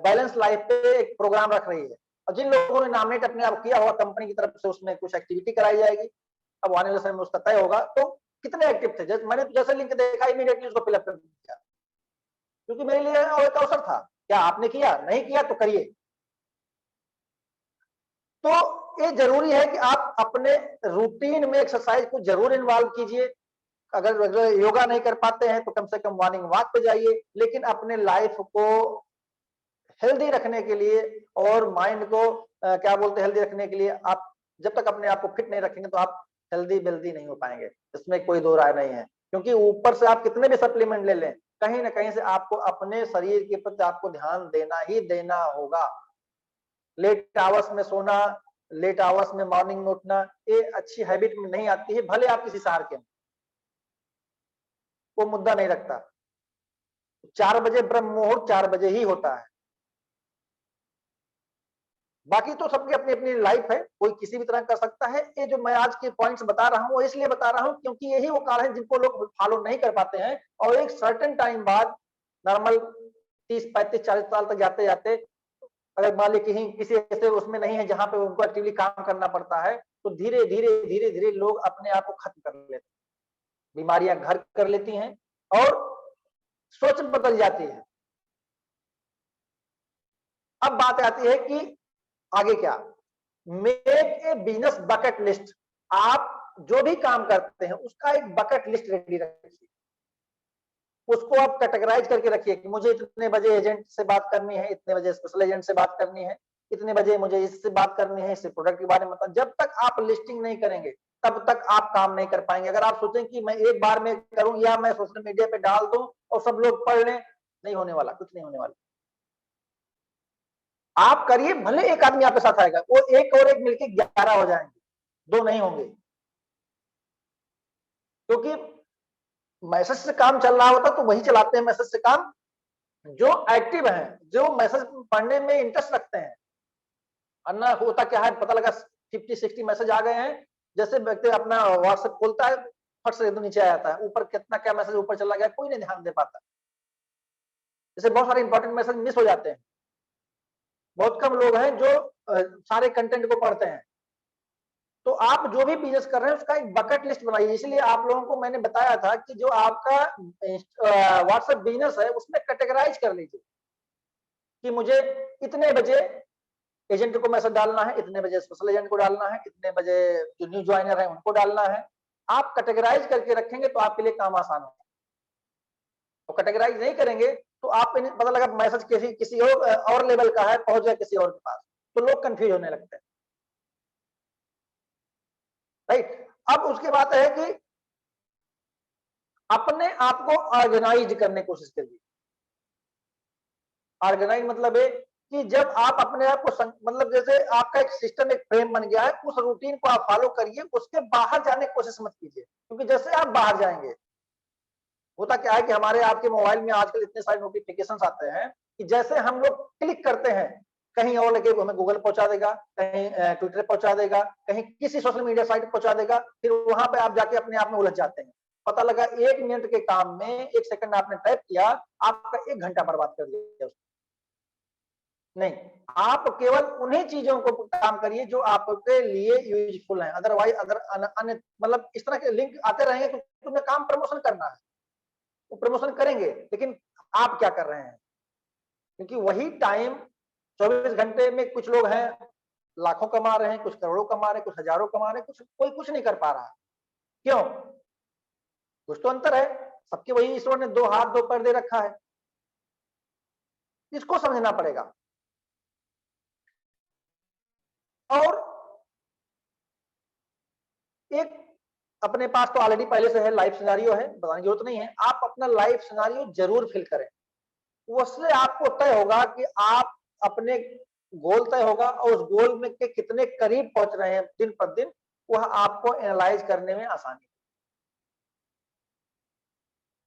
बैलेंस लाइफ पे एक प्रोग्राम रख रही है, और जिन लोगों ने नॉमिनेट अपने आप किया हुआ कंपनी की तरफ से उसमें कुछ एक्टिविटी कराई जाएगी। अब आने वाले समय में उसका तय होगा। तो कितने एक्टिव थे? मैंने जैसे लिंक देखा इमीडिएटली उसको फिलअप कर दिया, क्योंकि मेरे लिए और एक अवसर था। क्या आपने किया? नहीं किया तो करिए। तो ये जरूरी है कि आप अपने रूटीन में एक्सरसाइज को जरूर इन्वॉल्व कीजिए। अगर योगा नहीं कर पाते हैं तो कम से कम मॉर्निंग वॉक पे जाइए, लेकिन अपने लाइफ को हेल्दी रखने के लिए और माइंड को क्या बोलते हैं हेल्दी रखने के लिए, आप जब तक अपने आप को फिट नहीं रखेंगे तो आप हेल्दी वेल्दी नहीं हो पाएंगे, इसमें कोई दो राय नहीं है। क्योंकि ऊपर से आप कितने भी सप्लीमेंट ले लें, कहीं ना कहीं से आपको अपने शरीर के प्रति आपको ध्यान देना ही देना होगा। लेट आवर्स में सोना, लेट आवर्स में मॉर्निंग में उठना, ये अच्छी हैबिट में नहीं आती है, भले आप किसी शहर के, वो मुद्दा नहीं रखता। 4 बजे ब्रह्म मुहूर्त 4 बजे ही होता है। बाकी तो सबकी अपनी अपनी लाइफ है, कोई किसी भी तरह कर सकता है। ये जो मैं आज के पॉइंट्स बता रहा हूँ, इसलिए बता रहा हूँ क्योंकि यही वो कारण है जिनको लोग फॉलो नहीं कर पाते हैं, और एक सर्टेन टाइम बाद नॉर्मल 30, 35, 40 साल तक जाते जाते अगर मान ली कहीं किसी ऐसे उसमें नहीं है जहां पे उनको एक्टिवली काम करना पड़ता है, तो धीरे धीरे धीरे धीरे लोग अपने आप को खत्म कर लेते हैं, बीमारियां घर कर लेती हैं और सोच बदल जाती है। अब बात आती है कि आगे क्या? Make a business bucket list. आप जो भी काम करते हैं उसका एक बकेट लिस्ट रेडी रखिए, उसको आप कैटेगराइज करके रखिए कि मुझे इतने बजे एजेंट से बात करनी है, इतने बजे स्पेशल एजेंट से बात करनी है, इतने बजे मुझे इससे बात करनी है, इससे प्रोडक्ट के बारे में। जब तक आप लिस्टिंग नहीं करेंगे तब तक आप काम नहीं कर पाएंगे। अगर आप सोचें कि मैं एक बार में करूं या मैं सोशल मीडिया पे डाल दूं और सब लोग पढ़ लें, नहीं होने वाला, कुछ नहीं होने वाला। आप करिए, भले एक आदमी आपके साथ आएगा, वो एक और एक मिलकर 11 हो जाएंगे, 2 नहीं होंगे, क्योंकि मैसेज से काम चल रहा होता तो वही चलाते हैं मैसेज से काम जो एक्टिव हैं, जो मैसेज पढ़ने में इंटरेस्ट रखते हैं। अन्ना होता क्या है, पता लगा 50-60 मैसेज आ गए हैं, जैसे व्यक्ति अपना व्हाट्सएप खोलता है, फट से एकदम नीचे आ जाता है, ऊपर कितना क्या मैसेज ऊपर चला गया कोई नहीं ध्यान दे पाता। जैसे बहुत सारे इंपॉर्टेंट मैसेज मिस हो जाते हैं। बहुत कम लोग हैं जो सारे कंटेंट को पढ़ते हैं। तो आप जो भी बिजनेस कर रहे हैं उसका एक बकेट लिस्ट बनाइए। इसलिए आप लोगों को मैंने बताया था कि जो आपका व्हाट्सएप बिजनेस है उसमें कैटेगराइज कर लीजिए कि मुझे इतने बजे एजेंट को मैसेज डालना है, इतने बजे स्पेशल एजेंट को डालना है, इतने बजे जो न्यू ज्वाइनर है उनको डालना है। आप कैटेगराइज करके रखेंगे तो आपके लिए काम आसान होगा। तो कैटेगराइज नहीं करेंगे तो आप पता लगा मैसेज किसी और लेवल का है, पहुंच गया किसी और के पास, तो लोग कंफ्यूज होने लगते हैं, राइट। अब उसकी बात है कि अपने आप को ऑर्गेनाइज करने की कोशिश करिए। ऑर्गेनाइज मतलब है कि जब आप अपने आप को मतलब जैसे आपका एक सिस्टम, एक फ्रेम बन गया है, उस रूटीन को आप फॉलो करिए, उसके बाहर जाने की कोशिश मत कीजिए, क्योंकि जैसे आप बाहर जाएंगे, होता क्या है कि हमारे आपके मोबाइल में आजकल इतने सारे नोटिफिकेशंस आते हैं कि जैसे हम लोग क्लिक करते हैं, कहीं और लगे हमें गूगल पहुंचा देगा, कहीं ट्विटर पहुंचा देगा, कहीं किसी सोशल मीडिया साइट पहुंचा देगा, फिर वहां पे आप जाके अपने आप में उलझ जाते हैं। पता लगा 1 मिनट के काम में 1 सेकंड आपने टाइप किया, आपका 1 घंटा बर्बाद कर दिया। नहीं, आप केवल उन्हीं चीजों को काम करिए जो आपके लिए यूजफुल है, अदरवाइज अन्य मतलब इस तरह के लिंक आते रहेंगे क्योंकि तुम्हें काम प्रमोशन करना है, वो प्रमोशन करेंगे, लेकिन आप क्या कर रहे हैं? क्योंकि वही टाइम 24 घंटे में कुछ लोग हैं लाखों कमा रहे हैं, कुछ करोड़ों कमा रहे हैं, कुछ हजारों कमा रहे हैं, कोई कुछ नहीं कर पा रहा। क्यों? कुछ तो अंतर है, सबके वही ईश्वर ने 2 हाथ 2 पैर दे रखा है, इसको समझना पड़ेगा। और एक अपने पास तो ऑलरेडी पहले से है, लाइफ सिनेरियो है, बताने की जरूरत नहीं है, आप अपना लाइफ सिनेरियो जरूर फिल करें। उससे आपको तय होगा कि आप अपने गोल तय होगा और उस गोल में के कितने करीब पहुंच रहे हैं दिन पर दिन, वह आपको एनालाइज करने में आसानी।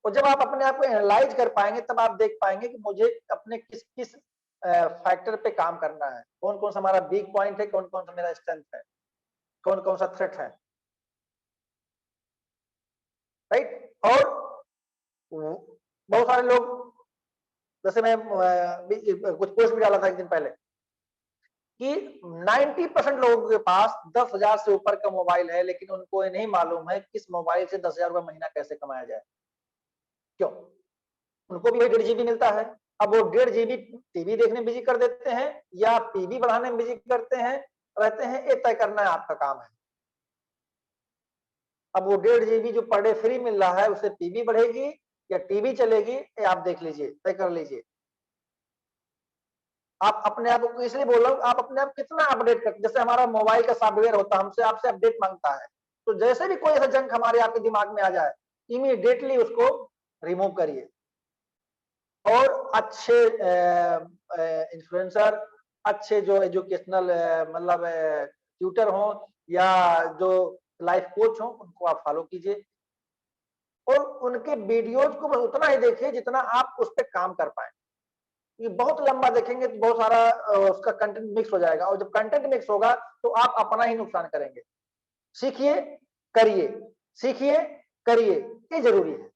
और जब आप अपने आप को एनालाइज कर पाएंगे तब आप देख पाएंगे कि मुझे अपने किस किस फैक्टर पे काम करना है, कौन कौन सा हमारा वीक पॉइंट है, कौन कौन सा मेरा स्ट्रेंथ है, कौन कौन सा थ्रेट है, राइट। और बहुत सारे लोग, जैसे मैं कुछ पोस्ट भी डाला था एक दिन पहले कि 90% लोगों के पास 10,000 से ऊपर का मोबाइल है, लेकिन उनको ये नहीं मालूम है किस मोबाइल से 10,000 रुपये महीना कैसे कमाया जाए। क्यों? उनको भी 1.5 GB मिलता है, अब वो 1.5 GB टीवी देखने में बिजी कर देते हैं या पीबी बढ़ाने में बिजी करते हैं, रहते हैं, ये तय करना है आपका काम है। अब वो 1.5 GB जो पर डे फ्री मिल रहा है, उससे पीबी बढ़ेगी या टीवी चलेगी, ये आप देख लीजिए, तय कर लीजिए। आप अपने आप को इसलिए बोल रहा हूं, आप अपने आप कितना अपडेट करते, जैसे हमारा मोबाइल का सॉफ्टवेयर होता है, हमसे आपसे अपडेट मांगता है, तो जैसे भी कोई ऐसा जंक हमारे आपके दिमाग में आ जाए, इमीडिएटली उसको रिमूव करिए। और अच्छे इन्फ्लुएंसर, अच्छे जो एजुकेशनल मतलब ट्यूटर हो या जो लाइफ कोच हो, उनको आप फॉलो कीजिए और उनके वीडियोज को बस उतना ही देखिए जितना आप उस पर काम कर पाए। ये बहुत लंबा देखेंगे तो बहुत सारा उसका कंटेंट मिक्स हो जाएगा, और जब कंटेंट मिक्स होगा तो आप अपना ही नुकसान करेंगे। सीखिए, करिए, सीखिए, करिए, ये जरूरी है।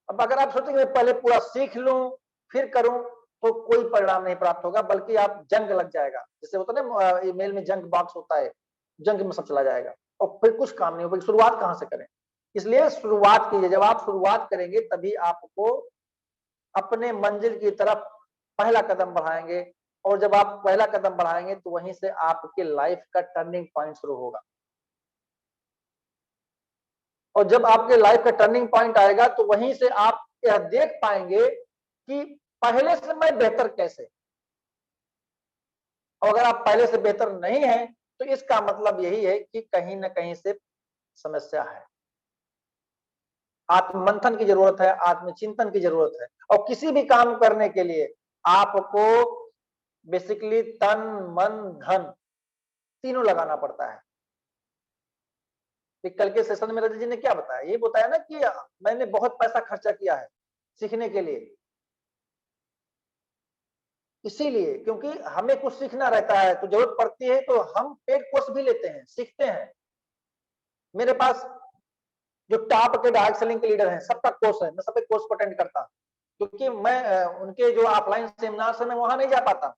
अब अगर आप सोचेंगे मैं पहले पूरा सीख लूं फिर करूं, तो कोई परिणाम नहीं प्राप्त होगा, बल्कि आप जंग लग जाएगा, जैसे होता है ना ईमेल में जंक बॉक्स होता है, जंग में सब चला जाएगा और फिर कुछ काम नहीं होगा। शुरुआत कहां से करें? इसलिए शुरुआत कीजिए, जब आप शुरुआत करेंगे तभी आपको अपने मंजिल की तरफ पहला कदम बढ़ाएंगे, और जब आप पहला कदम बढ़ाएंगे तो वहीं से आपके लाइफ का टर्निंग पॉइंट शुरू होगा। और जब आपके लाइफ का टर्निंग पॉइंट आएगा तो वहीं से आप यह देख पाएंगे कि पहले से मैं बेहतर कैसे। और अगर आप पहले से बेहतर नहीं है तो इसका मतलब यही है कि कहीं ना कहीं से समस्या है, आत्ममंथन की जरूरत है, आत्मचिंतन की जरूरत है। और किसी भी काम करने के लिए आपको बेसिकली तन मन धन तीनों लगाना पड़ता है। कल के सेशन में रजत जी ने क्या बताया, ये बताया ना कि मैंने बहुत पैसा खर्चा किया है सीखने के लिए, इसीलिए क्योंकि हमें कुछ सीखना रहता है तो जरूरत पड़ती है, तो हम पेड कोर्स भी लेते हैं, सीखते हैं। मेरे पास जो टॉप के डायरेक्ट सेलिंग के लीडर हैं, सबका कोर्स है, मैं सबके कोर्स को अटेंड करता हूं, क्योंकि मैं उनके जो ऑफलाइन सेमिनार से मैं वहां नहीं जा पाता,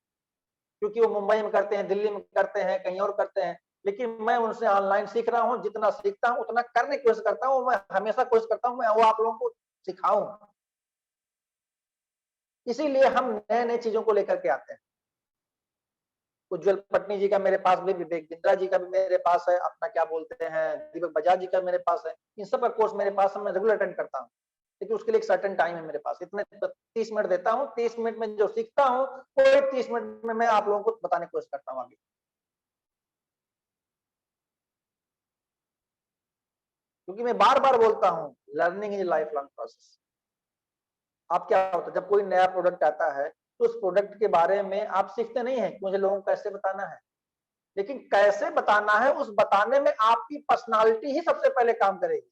क्योंकि वो मुंबई में करते हैं, दिल्ली में करते हैं, कहीं और करते हैं। लेकिन मैं उनसे ऑनलाइन सीख रहा हूँ, जितना सीखता हूँ उतना करने की कोशिश करता हूँ। मैं हमेशा कोशिश करता हूँ मैं वो आप लोगों को सिखाऊं, इसीलिए हम नए नए चीजों को लेकर के आते हैं। उज्जवल पटनी जी का मेरे पास भी, विवेक बिंद्रा जी का भी मेरे पास है, अपना क्या बोलते हैं दीपक बजाज जी का मेरे पास है, इन सब का कोर्स मेरे पास है, मैं रेगुलर अटेंड करता हूँ। लेकिन उसके लिए एक सर्टेन टाइम है मेरे पास, इतने 30 मिनट देता हूँ, 30 मिनट में जो सीखता हूँ वो 30 मिनट में मैं आप लोगों को बताने की कोशिश करता हूँ आगे। क्योंकि मैं बार बार बोलता हूँ, learning is life long process. आप क्या होता है जब कोई नया प्रोडक्ट आता है तो उस प्रोडक्ट के बारे में आप सीखते नहीं है कि मुझे लोगों को कैसे बताना है, लेकिन कैसे बताना है उस बताने में आपकी पर्सनालिटी ही सबसे पहले काम करेगी।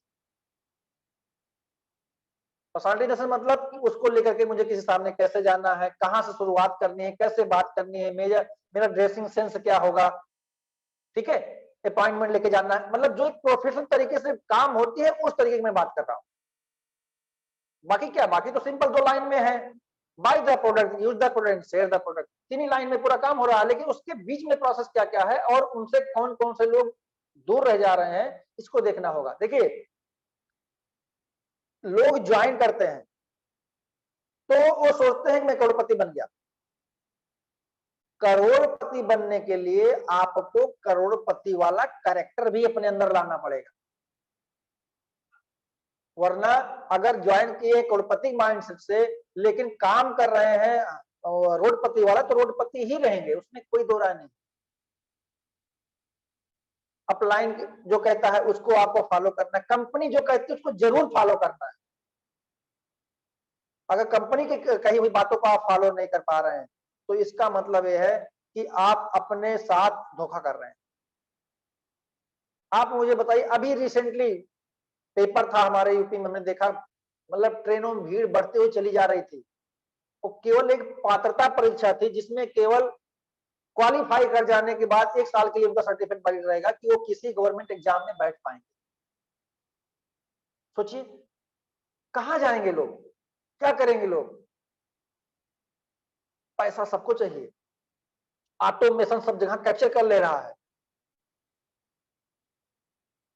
पर्सनालिटी जैसे मतलब कि उसको लेकर के मुझे किसी सामने कैसे जाना है, कहां से शुरुआत करनी है, कैसे बात करनी है, मेरा ड्रेसिंग सेंस क्या होगा, ठीक है, अपॉइंटमेंट लेके जाना है, मतलब जो प्रोफेशनल तरीके से काम होती है उस तरीके की मैं बात कर रहा हूं। बाकी क्या, बाकी तो सिंपल 2 लाइन में है, by the product, use the product, share the product, 3 he line में पूरा काम हो रहा है। लेकिन उसके बीच में प्रोसेस क्या क्या है और उनसे कौन कौन से लोग दूर रह जा रहे हैं, इसको देखना होगा। देखिए, लोग ज्वाइन करते हैं तो वो सोचते हैं कि मैं करोड़पति बन गया। करोड़पति बनने के लिए आपको करोड़पति वाला कैरेक्टर भी अपने अंदर लाना पड़ेगा, वरना अगर ज्वाइन किए करोड़पति माइंडसेट से लेकिन काम कर रहे हैं रोडपति वाला, तो रोडपति ही रहेंगे, उसमें कोई दो राय नहीं। अपलाइन जो कहता है उसको आपको फॉलो करना है, कंपनी जो कहती है उसको जरूर फॉलो करना है। अगर कंपनी की कही हुई बातों को आप फॉलो नहीं कर पा रहे हैं तो इसका मतलब यह है कि आप अपने साथ धोखा कर रहे हैं। आप मुझे बताइए, अभी रिसेंटली पेपर था हमारे यूपी में, हमने देखा मतलब ट्रेनों में भीड़ बढ़ती हुई चली जा रही थी, वो केवल एक पात्रता परीक्षा थी जिसमें केवल क्वालिफाई कर जाने के बाद 1 साल के लिए उनका सर्टिफिकेट वैलिड रहेगा कि वो किसी गवर्नमेंट एग्जाम में बैठ पाएंगे। सोचिए कहां जाएंगे लोग, क्या करेंगे लोग, पैसा सबको चाहिए, ऑटोमेशन सब जगह कैप्चर कर ले रहा है।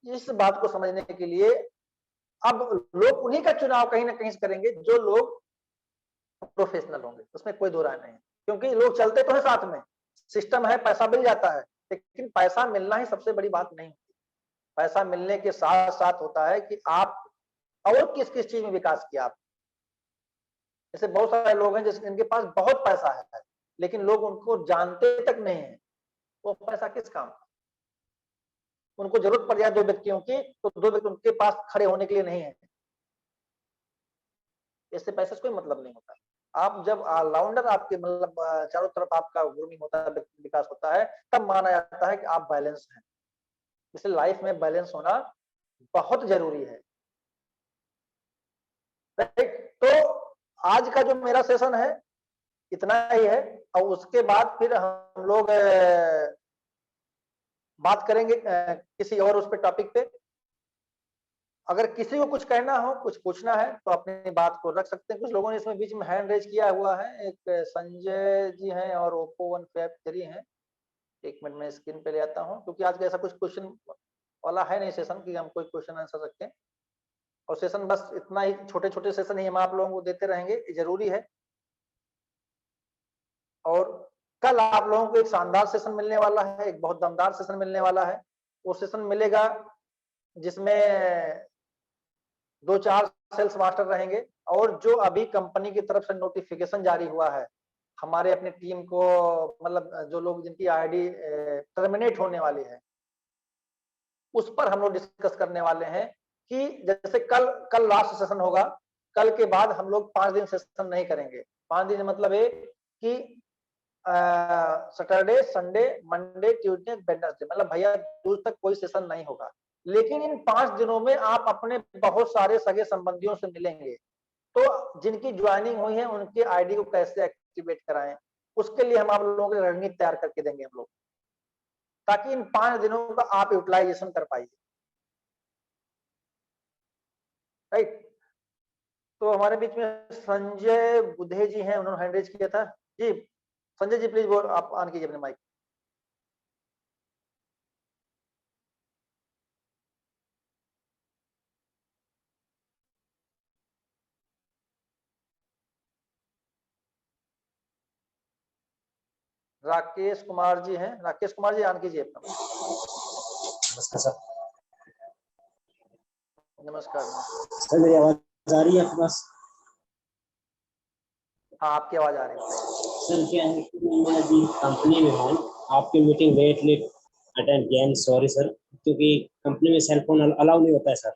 इस बात को समझने के लिए अब लोग उन्हीं का चुनाव कहीं ना कहीं से करेंगे जो लोग प्रोफेशनल होंगे, उसमें कोई दो राय नहीं है। क्योंकि लोग चलते तो है साथ में, सिस्टम है, पैसा मिल जाता है, लेकिन पैसा मिलना ही सबसे बड़ी बात नहीं होती। पैसा मिलने के साथ साथ होता है कि आप और किस किस चीज में विकास किया आप। जैसे बहुत सारे लोग हैं जिनके पास बहुत पैसा है लेकिन लोग उनको जानते तक नहीं है, वो पैसा किस काम, उनको जरूरत पड़ जाए 2 व्यक्तियों की तो 2 व्यक्ति उनके पास खड़े होने के लिए नहीं है, इससे पैसे से कोई मतलब नहीं होता। आप जब ऑलराउंडर आपके मतलब चारों तरफ आपका ग्रूमिंग होता है, विकास होता है, तब माना जाता है कि आप बैलेंस हैं। इसलिए लाइफ में बैलेंस होना बहुत जरूरी है। राइट, तो आज का जो मेरा सेशन है इतना ही है, और उसके बाद फिर हम लोग बात करेंगे किसी और उस पे टॉपिक पे। अगर किसी को कुछ कहना हो, कुछ पूछना है तो अपनी बात को रख सकते हैं। कुछ लोगों ने इसमें बीच में हैंड रेज किया हुआ है, एक संजय जी हैं और ओप्पो 153 हैं। 1 मिनट में स्क्रीन पे ले आता हूँ, क्योंकि आज का ऐसा कुछ क्वेश्चन वाला है नहीं सेशन कि हम कोई क्वेश्चन आंसर रखें, और सेशन बस इतना ही, छोटे छोटे सेशन ही हम आप लोगों को देते रहेंगे, ये जरूरी है। और कल आप लोगों को एक शानदार सेशन मिलने वाला है, एक बहुत दमदार सेशन मिलने वाला है। वो सेशन मिलेगा जिसमें 2-4 सेल्स मास्टर रहेंगे, और जो अभी कंपनी की तरफ से नोटिफिकेशन जारी हुआ है हमारे अपनी टीम को, मतलब जो लोग जिनकी आईडी टर्मिनेट होने वाली है, उस पर हम लोग डिस्कस करने वाले हैं कि जैसे कल लास्ट सेशन होगा, कल के बाद हम लोग 5 दिन सेशन नहीं करेंगे। 5 दिन मतलब ये कि Saturday, Sunday, Monday, Tuesday, Wednesday, मतलब भैया दूर तक कोई सेशन नहीं होगा। लेकिन इन 5 दिनों में आप अपने बहुत सारे सगे संबंधियों से मिलेंगे, तो जिनकी ज्वाइनिंग हुई है उनके आईडी को कैसे एक्टिवेट कराएं, उसके लिए हम आप लोगों को रणनीति तैयार करके देंगे हम लोग, ताकि इन 5 दिनों का आप यूटिलाइजेशन कर पाइए। राइट, तो हमारे बीच में संजय बुधे जी हैं, उन्होंने हैंड रेज किया था जी। संजय जी प्लीज वो आप ऑन कीजिए अपने माइक। राकेश कुमार जी हैं, राकेश कुमार जी ऑन कीजिए अपना। नमस्कार सर। नमस्कार सर मेरी आवाज आ रही है आपके पास? हाँ, आपकी आवाज आ रही है। सर क्या है कि मैं अभी कंपनी में हूँ, आपकी मीटिंग लेट अटेंड किया, सॉरी सर, क्योंकि कंपनी में सेल फोन अलाउ नहीं होता है सर।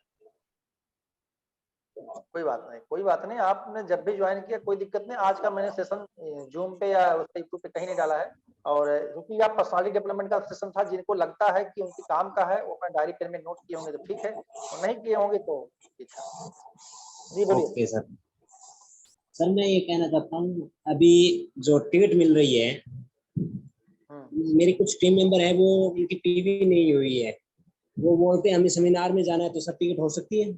कोई बात नहीं, कोई बात नहीं। आपने जब भी ज्वाइन किया कोई दिक्कत नहीं। आज का मैंने सेशन जूम पे या उस पे कहीं नहीं डाला है, और क्योंकि आप पर्सनालिटी डेवलपमेंट का सेशन था, जिनको लगता है कि उनके काम का है वो अपना डायरी पेन में नोट किए होंगे तो ठीक है, और नहीं किए होंगे तो ठीक है। जी बोलिए। Okay sir. सर मैं ये कहना चाहता हूँ, अभी जो टिकट मिल रही है, मेरे कुछ टीम मेंबर है वो उनकी टीवी नहीं हुई है, वो बोलते हैं हमें सेमिनार में जाना है, तो सर टिकट हो सकती है?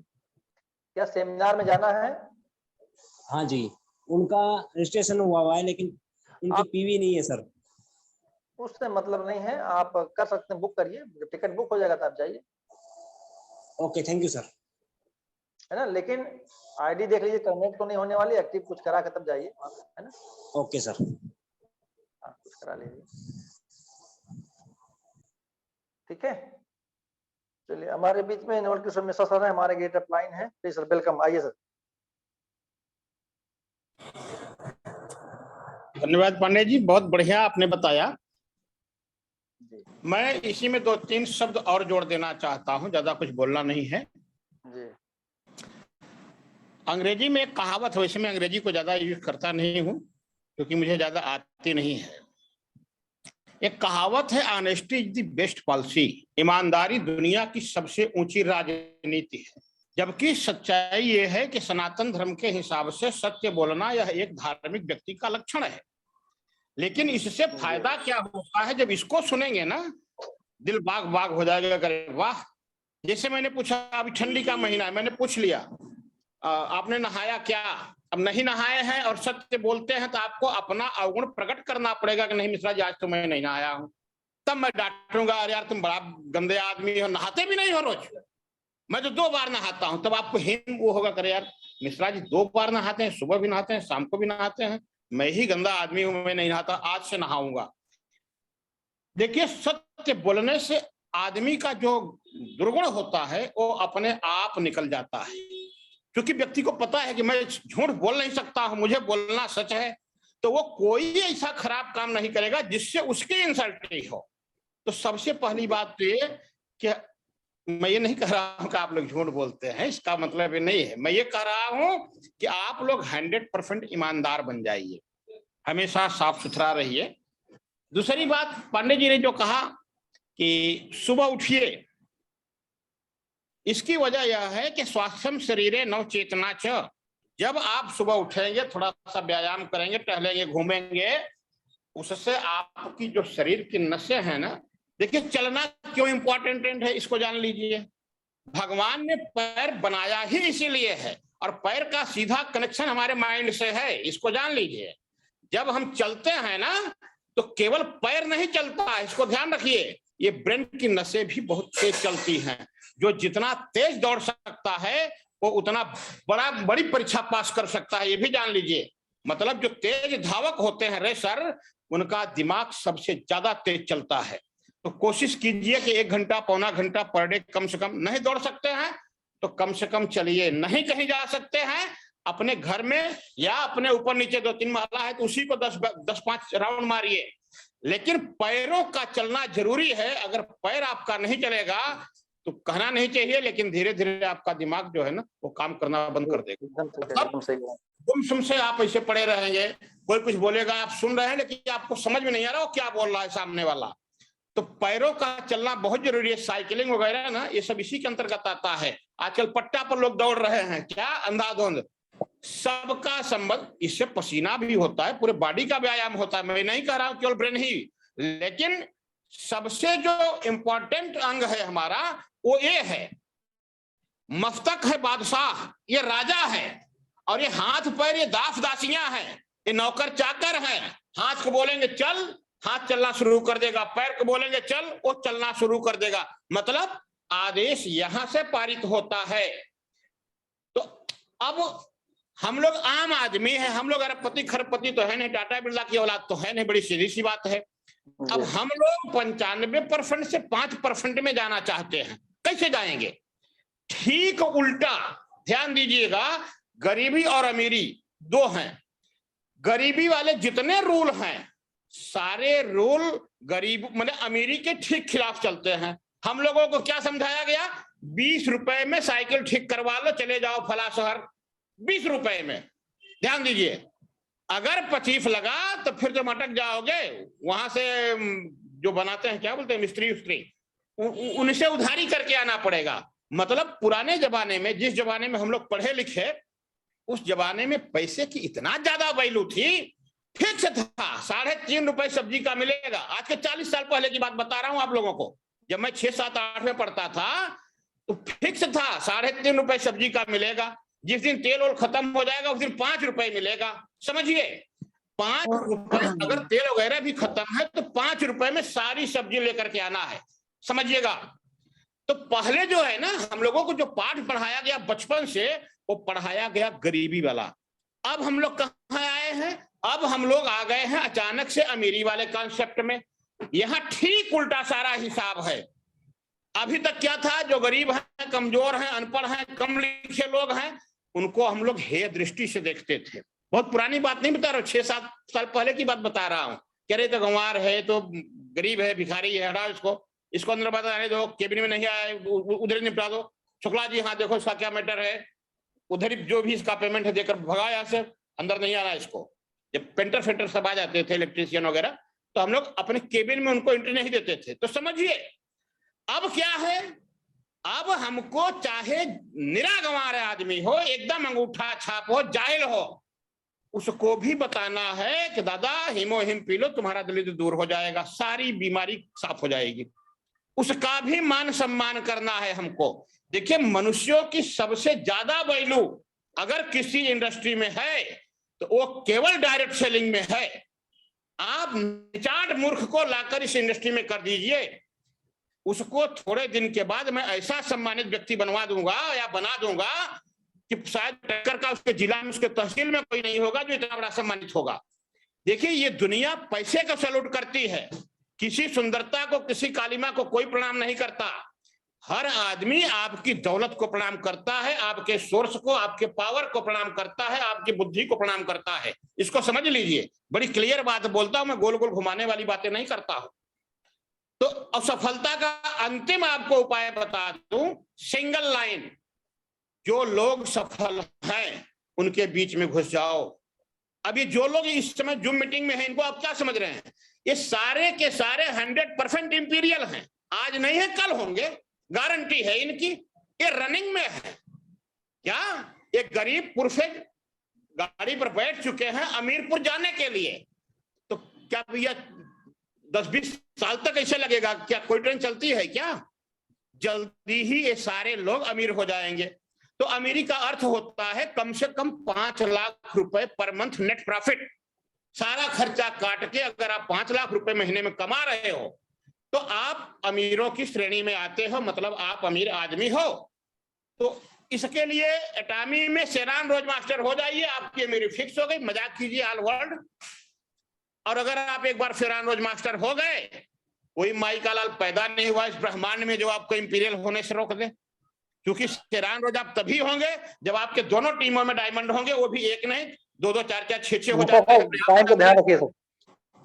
क्या सेमिनार में जाना है? हाँ जी, उनका रजिस्ट्रेशन हुआ है लेकिन उनकी पीवी नहीं है सर। उससे मतलब नहीं है, आप कर सकते हैं, बुक करिए, जब टिकट बुक हो जाएगा तो आप जाइए। Okay, thank you sir. है ना, लेकिन आईडी देख लीजिए, कनेक्ट तो नहीं होने वाली, एक्टिव कुछ करा के तब जाइए वहां पे, है ना। Okay sir. हाँ, कुछ करा लीजिए, ठीक है। चलिए, हमारे बीच में नवल किशोर मिश्रा सर है, हमारे गेट ऑफ लाइन है। प्लीज सर, वेलकम, आइए सर। धन्यवाद पांडे जी, बहुत बढ़िया आपने बताया। जी मैं इसी में 2-3 शब्द और जोड़ देना चाहता हूं, ज्यादा कुछ बोलना नहीं है। जी। अंग्रेजी में एक कहावत है, वैसे मैं अंग्रेजी को ज्यादा यूज करता नहीं हूं क्योंकि मुझे ज्यादा आती नहीं है। एक कहावत है, honesty is the best policy. ईमानदारी दुनिया की सबसे ऊंची राजनीति है। जबकि सच्चाई ये है कि सनातन धर्म के हिसाब से सत्य बोलना यह एक धार्मिक व्यक्ति का लक्षण है। लेकिन इससे फायदा क्या होता है, जब इसको सुनेंगे ना, दिल बाग बाग हो जाएगा, करे वाह। जैसे मैंने पूछा, अभी ठंडी का महीना है, मैंने पूछ लिया आपने नहाया क्या? अब नहीं नहाए हैं और सत्य बोलते हैं तो आपको अपना अवगुण प्रकट करना पड़ेगा कि नहीं मिश्रा जी, आज तो मैं नहीं नहाया हूं। तब मैं डांटूंगा, अरे यार तुम बड़ा गंदे आदमी हो, नहाते भी नहीं हो रोज। मैं तो 2 बार नहाता हूं। तब आपको हिम वो होगा, करे यार मिश्रा जी 2 बार नहाते हैं, सुबह भी नहाते हैं, शाम को भी नहाते हैं, मैं ही गंदा आदमी हूं, मैं नहीं नहाता, आज से नहाऊंगा। देखिए, सत्य बोलने से आदमी का जो दुर्गुण होता है वो अपने आप निकल जाता है, क्योंकि व्यक्ति को पता है कि मैं झूठ बोल नहीं सकता हूं, मुझे बोलना सच है, तो वो कोई ऐसा खराब काम नहीं करेगा जिससे उसकी इंसल्ट हो। तो सबसे पहली बात तो ये कि मैं ये नहीं कह रहा हूं कि आप लोग झूठ बोलते हैं, इसका मतलब ये नहीं है। मैं ये कह रहा हूं कि आप लोग 100% ईमानदार बन जाइए, हमेशा साफ सुथरा रहिए। दूसरी बात, पांडे जी ने जो कहा कि सुबह उठिए, इसकी वजह यह है कि स्वास्थ्यम शरीरे नव चेतना च। जब आप सुबह उठेंगे, थोड़ा सा व्यायाम करेंगे, टहलेंगे, घूमेंगे, उससे आपकी जो शरीर की नसें हैं ना, देखिए चलना क्यों इंपॉर्टेंट है इसको जान लीजिए। भगवान ने पैर बनाया ही इसीलिए है, और पैर का सीधा कनेक्शन हमारे माइंड से है, इसको जान लीजिए। जब हम चलते हैं ना, तो केवल पैर नहीं चलता, इसको ध्यान रखिए, ये ब्रेन की नसें भी बहुत तेज चलती हैं। जो जितना तेज दौड़ सकता है वो उतना बड़ी परीक्षा पास कर सकता है, ये भी जान लीजिए। मतलब जो तेज धावक होते हैं, रेसर, उनका दिमाग सबसे ज्यादा तेज चलता है। तो कोशिश कीजिए कि 1 घंटा पौना घंटा पर डे कम से कम। नहीं दौड़ सकते हैं तो कम से कम चलिए। नहीं कहीं जा सकते हैं, अपने घर में या अपने ऊपर नीचे 2-3 महला है तो उसी को 10-5 राउंड मारिए। लेकिन पैरों का चलना जरूरी है। अगर पैर आपका नहीं चलेगा तो कहना नहीं चाहिए, लेकिन धीरे धीरे आपका दिमाग जो है ना, वो काम करना बंद कर देगा। एकदम सही। गुमसुम से आप ऐसे पड़े रहेंगे, कोई कुछ बोलेगा, आप सुन रहे हैं लेकिन आपको समझ में नहीं आ रहा वो क्या बोल रहा है सामने वाला। तो पैरों का चलना बहुत जरूरी है। साइकिलिंग वगैरह ना, ये सब इसी के अंतर्गत आता है। आजकल पट्टा पर लोग दौड़ रहे हैं, क्या अंधाधुंध। सबका संबंध, इससे पसीना भी होता है, पूरे बॉडी का व्यायाम होता है। मैं नहीं कह रहा हूं केवल ब्रेन ही, लेकिन सबसे जो इंपॉर्टेंट अंग है हमारा वो ये है। मस्तक है बादशाह, ये राजा है, और ये हाथ पैर ये दास दासियां हैं, ये नौकर चाकर हैं। हाथ को बोलेंगे चल, हाथ चलना शुरू कर देगा, पैर को बोलेंगे चल, वो चलना शुरू कर देगा। मतलब आदेश यहां से पारित होता है। तो अब हम लोग आम आदमी है, हम लोग अरबपति खरबपति तो है नहीं, टाटा बिरला की औलाद तो है नहीं, बड़ी सीधी सी बात है। अब हम लोग 95% से 5% में जाना चाहते हैं। कैसे जाएंगे? ठीक उल्टा, ध्यान दीजिएगा, गरीबी और अमीरी दो हैं। गरीबी वाले जितने रूल हैं, सारे रूल गरीब मतलब अमीरी के ठीक खिलाफ चलते हैं। हम लोगों को क्या समझाया गया, 20 रुपए में साइकिल ठीक करवा लो, चले जाओ फला शहर, 20 रुपए में। ध्यान दीजिए, अगर 25 लगा तो फिर तो अटक जाओगे। वहां से जो बनाते हैं, क्या बोलते हैं, मिस्त्री उस्त्री, उनसे उधारी करके आना पड़ेगा। मतलब पुराने जमाने में, जिस जमाने में हम लोग पढ़े लिखे, उस जमाने में पैसे की इतना ज्यादा वैल्यू थी, फिक्स था 3.5 रुपए सब्जी का मिलेगा। आज के 40 साल पहले की बात बता रहा हूं आप लोगों को। जब मैं 6, 7, 8 में पढ़ता था तो फिक्स था 3.5 रुपए सब्जी का मिलेगा। जिस दिन तेल और खत्म हो जाएगा उस दिन 5 रुपए मिलेगा। समझिए, 5 रुपए, अगर तेल वगैरह भी खत्म है तो 5 रुपए में सारी सब्जी लेकर के आना है, समझिएगा। तो पहले जो है ना, हम लोगों को जो पाठ पढ़ाया गया बचपन से, वो पढ़ाया गया गरीबी वाला। अब हम लोग कहाँ आए हैं, अब हम लोग आ गए हैं अचानक से अमीरी वाले कॉन्सेप्ट में। यहाँ ठीक उल्टा सारा हिसाब है। अभी तक क्या था, जो गरीब हैं, कमजोर हैं, अनपढ़ हैं, कम लिखे लोग हैं, उनको हम लोग हेय दृष्टि से देखते थे। बहुत पुरानी बात नहीं बता रहा हूँ, 6-7 साल पहले की बात बता रहा हूँ। कह रहे तो गंवार है, तो गरीब है, भिखारी है, हटाओ इसको अंदर बताने दो, केबिन में नहीं आए उधर निपटा दो। शुक्ला जी, हाँ देखो इसका क्या मैटर है, उधर ही जो भी इसका पेमेंट है देकर भगा यहाँ से, अंदर नहीं आना इसको। जब पेंटर फेंटर सब आ जाते थे, इलेक्ट्रीशियन वगैरह, तो हम लोग अपने केबिन में उनको एंट्री नहीं देते थे। तो समझिए अब क्या है, अब हमको चाहे निरा गंवार आदमी हो, एकदम अंगूठा छाप हो, जाहिल हो, उसको भी बताना है कि दादा हिमोहिम पी लो, तुम्हारा दलित दूर हो जाएगा, सारी बीमारी साफ हो जाएगी। उसका भी मान सम्मान करना है हमको। देखिए, मनुष्यों की सबसे ज्यादा वैल्यू अगर किसी इंडस्ट्री में है तो वो केवल डायरेक्ट सेलिंग में है। आप निचाट मूर्ख को लाकर इस इंडस्ट्री में कर दीजिए, उसको थोड़े दिन के बाद मैं ऐसा सम्मानित व्यक्ति बनवा दूंगा या बना दूंगा कि शायद टक्कर का उसके जिला में, उसके तहसील में कोई नहीं होगा जो इतना बड़ा सम्मानित होगा। देखिए, ये दुनिया पैसे का सैल्यूट करती है, किसी सुंदरता को, किसी कालिमा को कोई प्रणाम नहीं करता। हर आदमी आपकी दौलत को प्रणाम करता है, आपके सोर्स को, आपके पावर को प्रणाम करता है, आपकी बुद्धि को प्रणाम करता है। इसको समझ लीजिए, बड़ी क्लियर बात बोलता हूं मैं, गोल गोल घुमाने वाली बातें नहीं करता हूं। तो असफलता का अंतिम आपको उपाय बता दूं, सिंगल लाइन। जो लोग सफल हैं उनके बीच में घुस जाओ। अभी जो लोग इस समय जूम मीटिंग में हैं, इनको आप क्या समझ रहे हैं, ये सारे के सारे 100% इंपीरियल हैं। आज नहीं है कल होंगे, गारंटी है इनकी। ये रनिंग में है क्या, एक गरीब पुरफेज गाड़ी पर बैठ चुके हैं अमीरपुर जाने के लिए। तो क्या भैया 10-20 साल तक ऐसे लगेगा क्या? कोई ट्रेन चलती है क्या? जल्दी ही ये सारे लोग अमीर हो जाएंगे। तो अमीरी का अर्थ होता है कम से कम 5 लाख रुपए पर मंथ नेट प्रॉफिट। सारा खर्चा काट के अगर आप 5 लाख रुपए महीने में कमा रहे हो तो आप अमीरों की श्रेणी में आते हो, मतलब आप अमीर आदमी हो। तो इसके लिए एटामी में शेरान रोज मास्टर हो जाइए, आपकी अमीरी फिक्स हो गई। मजाक कीजिए ऑल वर्ल्ड। और अगर आप एक बार शेरान रोज मास्टर हो गए, कोई माई का लाल पैदा नहीं हुआ इस ब्रह्मांड में जो आपको इंपीरियल होने से रोक दे। क्योंकि शेरान रोज आप तभी होंगे जब आपके दोनों टीमों में डायमंड होंगे, वो भी एक नहीं, 2-2, 4-4, 6-6 हो जाते हैं। ध्यान रखिए।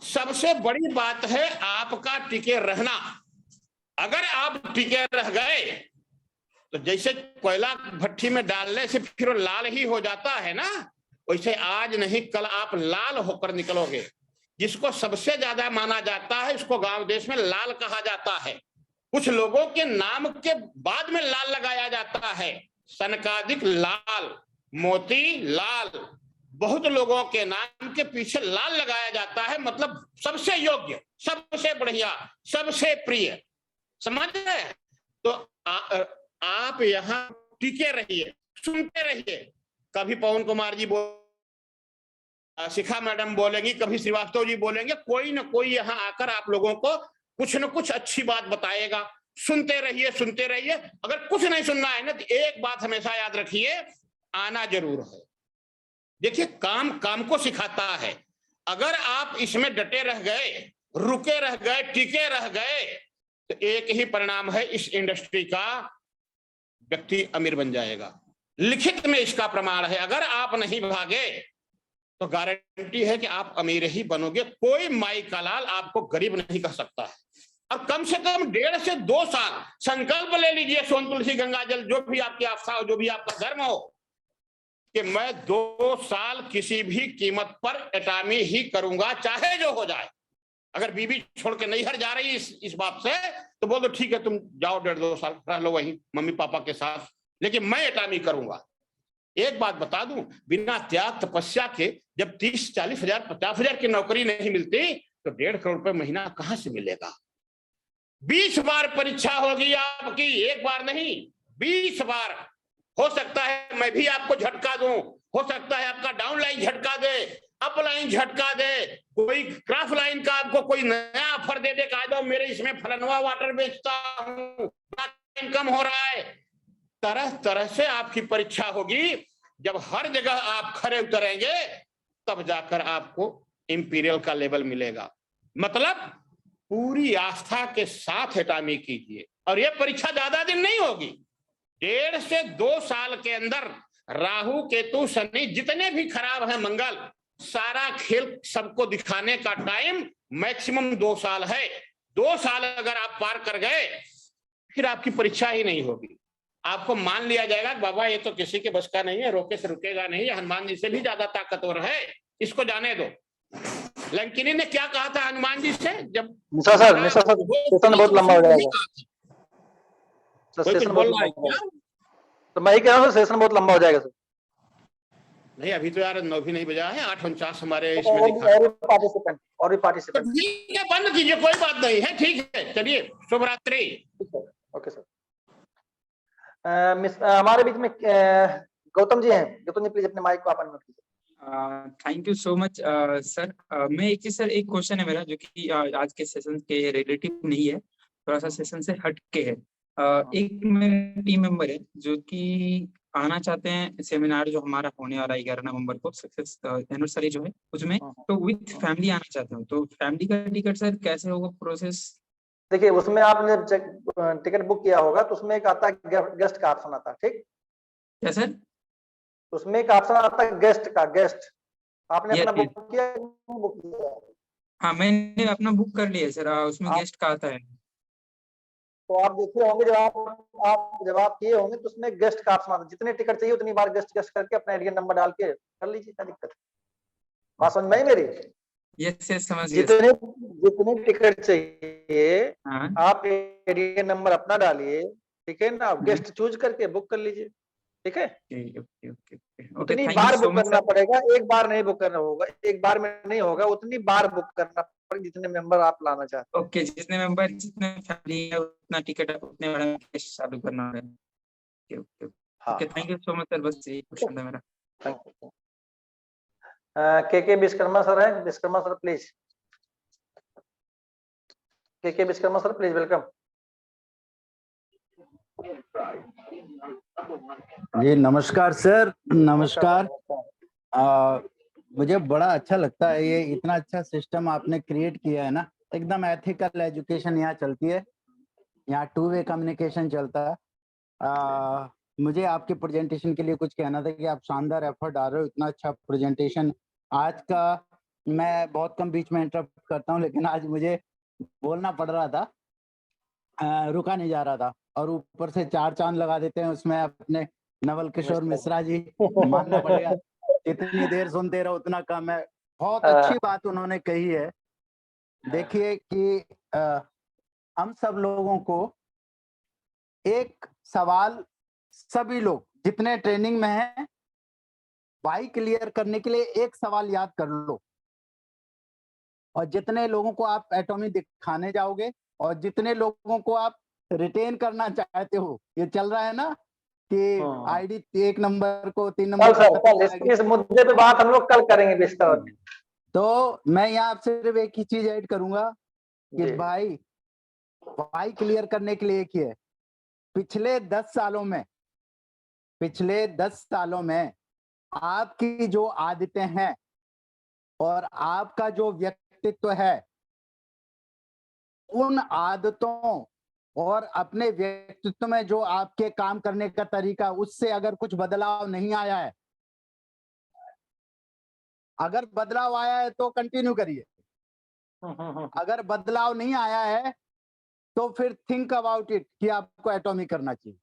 सबसे बड़ी बात है आपका टिके रहना। अगर आप टिके रह गए तो जैसे कोयला भट्टी में डालने से फिर लाल ही हो जाता है ना, वैसे आज नहीं कल आप लाल होकर निकलोगे। जिसको सबसे ज्यादा माना जाता है उसको गांव देश में लाल कहा जाता है। कुछ लोगों के नाम के बाद में लाल लगाया जाता है, सनकादिक लाल, मोती लाल, बहुत लोगों के नाम के पीछे लाल लगाया जाता है, मतलब सबसे योग्य, सबसे बढ़िया, सबसे प्रिय। समझ रहे? तो आप यहाँ टिके रहिए, सुनते रहिए। कभी पवन कुमार जी शिखा मैडम बोलेंगी, कभी श्रीवास्तव जी बोलेंगे, कोई ना कोई यहाँ आकर आप लोगों को कुछ न कुछ अच्छी बात बताएगा। सुनते रहिए, सुनते रहिए। अगर कुछ नहीं सुनना है ना तो एक बात हमेशा याद रखिए, आना जरूर है। देखिए, काम काम को सिखाता है। अगर आप इसमें डटे रह गए, रुके रह गए, टिके रह गए, तो एक ही परिणाम है, इस इंडस्ट्री का व्यक्ति अमीर बन जाएगा। लिखित में इसका प्रमाण है। अगर आप नहीं भागे तो गारंटी है कि आप अमीर ही बनोगे। कोई माई का लाल आपको गरीब नहीं कर सकता है। और कम से कम 1.5 से 2 साल संकल्प ले लीजिए, सोन तुलसी गंगा जल, जो भी आपकी आस्था हो, जो भी आपका धर्म हो, कि मैं 2 साल किसी भी कीमत पर एटामी ही करूंगा, चाहे जो हो जाए। अगर बीबी छोड़ के नहीं हर जा रही इस बात से, तो बोल दो ठीक है, तुम जाओ 1.5-2 साल रह लो वहीं मम्मी पापा के साथ, लेकिन मैं एटामी करूंगा। एक बात बता दूं, बिना त्याग तपस्या के जब 30-40 हजार 50 हजार की नौकरी नहीं मिलती, तो 1.5 करोड़ रुपए महीना कहां से मिलेगा? 20 बार परीक्षा होगी आपकी, एक बार नहीं, 20 बार। हो सकता है मैं भी आपको झटका दूं, हो सकता है आपका डाउन लाइन झटका दे, अप लाइन झटका दे, कोई क्रॉस लाइन का आपको कोई नया ऑफर दे दे, कहा दो मेरे इसमें फलनवा वाटर बेचता हूं, इनकम हो रहा है। तरह तरह से आपकी परीक्षा होगी। जब हर जगह आप खरे उतरेंगे, तब जाकर आपको इंपीरियल का लेवल मिलेगा। मतलब पूरी आस्था के साथ एटामी कीजिए। और यह परीक्षा ज्यादा दिन नहीं होगी, 1.5 से 2 साल के अंदर राहु केतु शनि जितने भी खराब हैं, मंगल, सारा खेल सबको दिखाने का टाइम मैक्सिमम 2 साल है। 2 साल अगर आप पार कर गए, फिर आपकी परीक्षा ही नहीं होगी। आपको मान लिया जाएगा कि बाबा ये तो किसी के बस का नहीं है, रोके से रुकेगा नहीं, हनुमान जी से भी ज्यादा ताकतवर है, इसको जाने दो। लंकिनी ने क्या कहा था हनुमान जी से? जब सर सेशन बहुत लंबा हो जाएगा। सेशन बोल रहा है क्या? तो मैं ही कह रहा हूँ सेशन बहुत लंबा हो जाएगा सर। नहीं, अभी तो यार 9 भी नहीं बजा है, 8:49 हमारे इसमें लिखा है। और भी पार्टिसिपेंट तो ठीक है, बंद कीजिए, कोई बात नहीं है, ठीक है, चलिए, शुभ रात्रि। Okay sir. हमारे बीच में गौतम जी हैं। गौतम जी प्लीज अपने माइक को ओपन कीजिए। Thank you so much sir. मैं एक क्वेश्चन है मेरा, जो कि आज के सेशन के रिलेटिव नहीं है, थोड़ा सा सेशन से हट के है। एक मेरे टीम मेंबर है जो कि आना चाहते हैं सेमिनार जो हमारा होने वाला है 11 नवंबर को, सक्सेस एनिवर्सरी जो है उसमें, तो विथ फैमिली आना चाहते हो, तो फैमिली का टिकट सर कैसे होगा प्रोसेस? देखिए, उसमें आपने टिकट बुक किया होगा तो उसमें एक आता है गेस्ट का ऑप्शन आता है, ठीक? क्या सर? उसमें एक ऑप्शन आता है गेस्ट। आपने अपना बुक किया? हाँ, मैंने अपना बुक कर लिया सर, उसमें गेस्ट का आता है। तो आप देखे होंगे जब आप किए होंगे तो उसमें गेस्ट का ऑप्शन आता है। जितने टिकट चाहिए उतनी बार गेस्ट करके अपना एरिया नंबर डाल के कर लीजिए, क्या दिक्कत है? बात समझ में आई मेरी? यस समझ जितने टिकट चाहिए हाँ। आप एरिया नंबर अपना डालिए, ठीक है ना? गेस्ट चूज करके बुक कर लीजिए, ठीक है? उतनी बार बुक करना पड़ेगा, एक बार नहीं बुक करना होगा, एक बार में नहीं होगा, उतनी बार बुक करना पड़ेगा जितने मेंबर आप लाना चाहते हैं। ओके, जितने मेंबर जितने फैमिली है उतना टिकट उतने बड़ा गेस्ट चालू करना है। Okay, thank you so much sir, बस यही क्वेश्चन था मेरा। के विश्वकर्मा सर है, विश्वकर्मा सर प्लीज। के विश्वकर्मा सर प्लीज, वेलकम। जी नमस्कार सर, नमस्कार। मुझे बड़ा अच्छा लगता है, ये इतना अच्छा सिस्टम आपने क्रिएट किया है ना, एकदम एथिकल एजुकेशन यहाँ चलती है, यहाँ 2 वे कम्युनिकेशन चलता है। मुझे आपके प्रेजेंटेशन के लिए कुछ कहना था कि आप शानदार एफर्ट डाल रहे हो, इतना अच्छा प्रेजेंटेशन आज का। मैं बहुत कम बीच में इंटरप्ट करता हूँ, लेकिन आज मुझे बोलना पड़ रहा था, रुका नहीं जा रहा था, और ऊपर से 4 चांद लगा देते हैं उसमें अपने नवल किशोर मिश्रा जी, मानना पड़ेगा। जितनी देर सुनते रहो उतना कम है। बहुत अच्छी बात उन्होंने कही है। देखिए कि हम सब लोगों को एक सवाल, सभी लोग जितने ट्रेनिंग में हैं, वाई क्लियर करने के लिए एक सवाल याद कर लो, और जितने लोगों को आप एटॉमी दिखाने जाओगे और जितने लोगों को आप रिटेन करना चाहते हो, ये चल रहा है ना कि आईडी 1 नंबर को 3 नंबर इस मुद्दे पे बात हम लोग कल करेंगे विस्तार। तो मैं यहाँ सिर्फ एक ही चीज ऐड करूंगा कि भाई वाई क्लियर करने के लिए एक ही है। पिछले 10 सालों में आपकी जो आदतें हैं और आपका जो व्यक्तित्व है, उन आदतों और अपने व्यक्तित्व में जो आपके काम करने का तरीका, उससे अगर कुछ बदलाव नहीं आया है, अगर बदलाव आया है तो कंटिन्यू करिए, अगर बदलाव नहीं आया है तो फिर थिंक अबाउट इट कि आपको एटॉमिक करना चाहिए,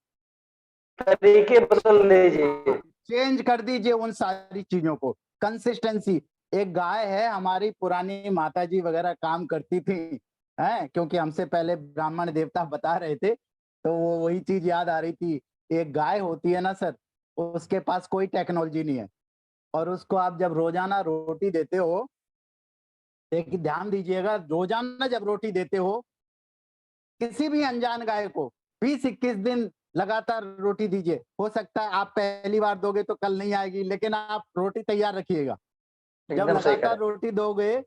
तरीके बदल लीजिए, चेंज कर दीजिए उन सारी चीजों को। कंसिस्टेंसी, एक गाय है, हमारी पुरानी माताजी वगैरह काम करती थी, हैं, क्योंकि हमसे पहले ब्राह्मण देवता बता रहे थे, तो वो वही चीज याद आ रही थी। एक गाय होती है ना सर, उसके पास कोई टेक्नोलॉजी नहीं है, और उसको आप जब रोजाना रोटी देते हो, एक ध्यान दीजिएगा, रोजाना जब रोटी देते हो किसी भी अनजान गाय को 20-21 दिन लगातार रोटी दीजिए। हो सकता है आप पहली बार दोगे तो कल नहीं आएगी, लेकिन आप रोटी तैयार रखिएगा। जब एकदम सही लगातार करें। रोटी दोगे,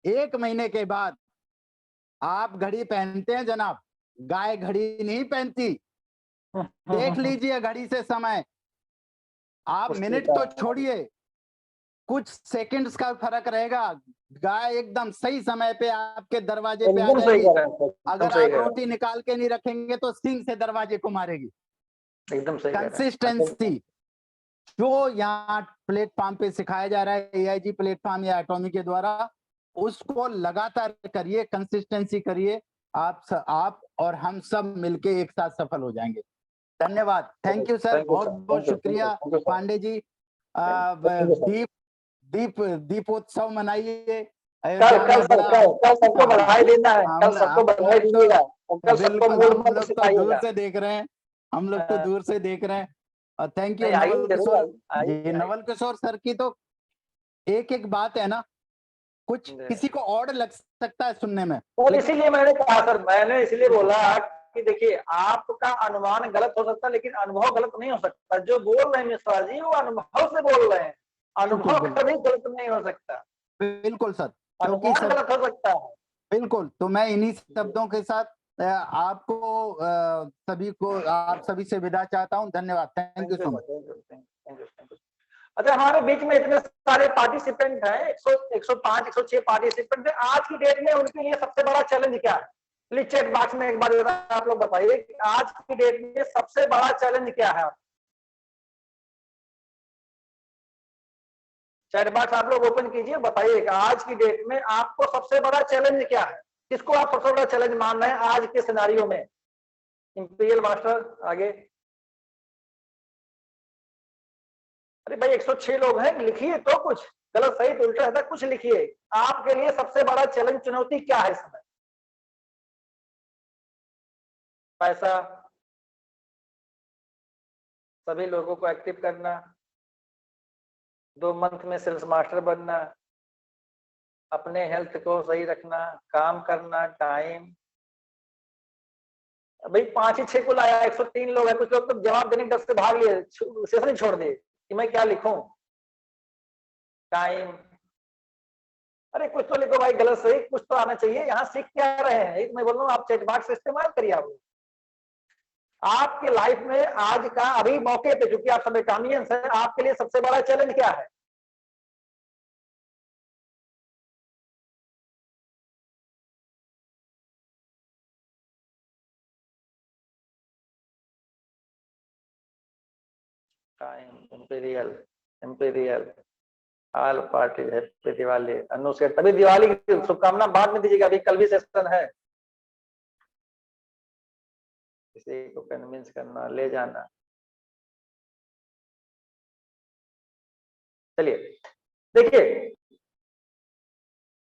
1 महीने के बाद आप घड़ी पहनते हैं जनाब, गाय घड़ी नहीं पहनती। देख लीजिए घड़ी से समय, आप मिनट तो छोड़िए, कुछ सेकंड्स का फर्क रहेगा, गाय एकदम सही समय पे आपके दरवाजे पे आ एकदम सही जाएगी। कह रहे हैं, एकदम अगर सही आप कह रहे रोटी निकाल के नहीं रखेंगे तो सींग से दरवाजे को मारेगी। हैं, एकदम सही कह रहे हैं। कंसिस्टेंसी जो यहाँ प्लेटफॉर्म पे सिखाया जा रहा है, एआईजी प्लेटफॉर्म या एटॉमिक के द्वारा, उसको लगातार करिए, कंसिस्टेंसी करिए, आप और हम सब मिलके एक साथ सफल हो जाएंगे। धन्यवाद, थैंक यू सर, बहुत बहुत शुक्रिया पांडे जी। दीपोत्सव मनाइए, कल सबको बधाई देना है, कल सबको बधाई दीजिएगा, कल सबको मूल मंत्र सिखाइएगा। से देख रहे हैं, हम लोग तो दूर से देख रहे हैं। और थैंक यू नहीं, आइए, नवल जरूर किशोर आइए, जी, नवल किशोर सर की तो एक एक बात है ना, कुछ किसी को और लग सकता है सुनने में, और लेकिन इसीलिए मैंने कहा सर, मैंने इसलिए बोला कि देखिए आपका अनुमान गलत हो सकता है, लेकिन अनुभव गलत नहीं हो सकता। जो बोल रहे हैं मिश्रा जी, वो अनुभव से बोल रहे हैं, अनुभव कभी गलत नहीं हो सकता। बिल्कुल सर, क्योंकि अनुमान गलत हो सकता है। बिल्कुल। तो मैं इन्हीं शब्दों के साथ आपको सभी को, आप सभी से विदा चाहता हूं। धन्यवाद, थैंक यू सो मच। अच्छा, हमारे बीच में इतने सारे पार्टिसिपेंट हैं, 105 106 पार्टिसिपेंट हैं। आज की डेट में उनके लिए सबसे बड़ा चैलेंज क्या है? प्लीज चैट बॉक्स में एक बार आप लोग बताइए कि आज की डेट में सबसे बड़ा चैलेंज क्या है। चैट बॉक्स आप लोग ओपन कीजिए, बताइए कि आज की डेट में आपको सबसे बड़ा चैलेंज क्या है, किसको आप सबसे बड़ा चैलेंज मान रहे हैं आज के सिनेरियो में। इंपीरियल मास्टर आगे। अरे भाई 106 लोग हैं, लिखिए तो, कुछ गलत सही तो उल्टा रहता, कुछ लिखिए। आपके लिए सबसे बड़ा चैलेंज, चुनौती क्या है इस समय? पैसा, सभी लोगों को एक्टिव करना, 2 मंथ में सेल्स मास्टर बनना, अपने हेल्थ को सही रखना, काम करना, टाइम। भाई 5 ही 6 को लाया, 103 लोग हैं। कुछ लोग तो जवाब देने के डर से भाग लिए, सेशन ही छोड़ दिए कि मैं क्या लिखूं। टाइम, अरे कुछ तो लिखो भाई, गलत सही कुछ तो आना चाहिए। यहाँ सीख क्या रहे हैं, एक मैं बोल रहा हूँ, आप चैट बॉक्स इस्तेमाल करिए। आपके लाइफ में आज का अभी मौके पे, क्योंकि आप सब एटॉमियंस हैं, आपके लिए सबसे बड़ा चैलेंज क्या है? Time, Imperial, Imperial, all party happy Diwali. Anu से तभी दिवाली की शुभकामना बाद में दीजिएगा, अभी कल भी सेशन है। किसी को कन्विंस करना, ले जाना। चलिए देखिए,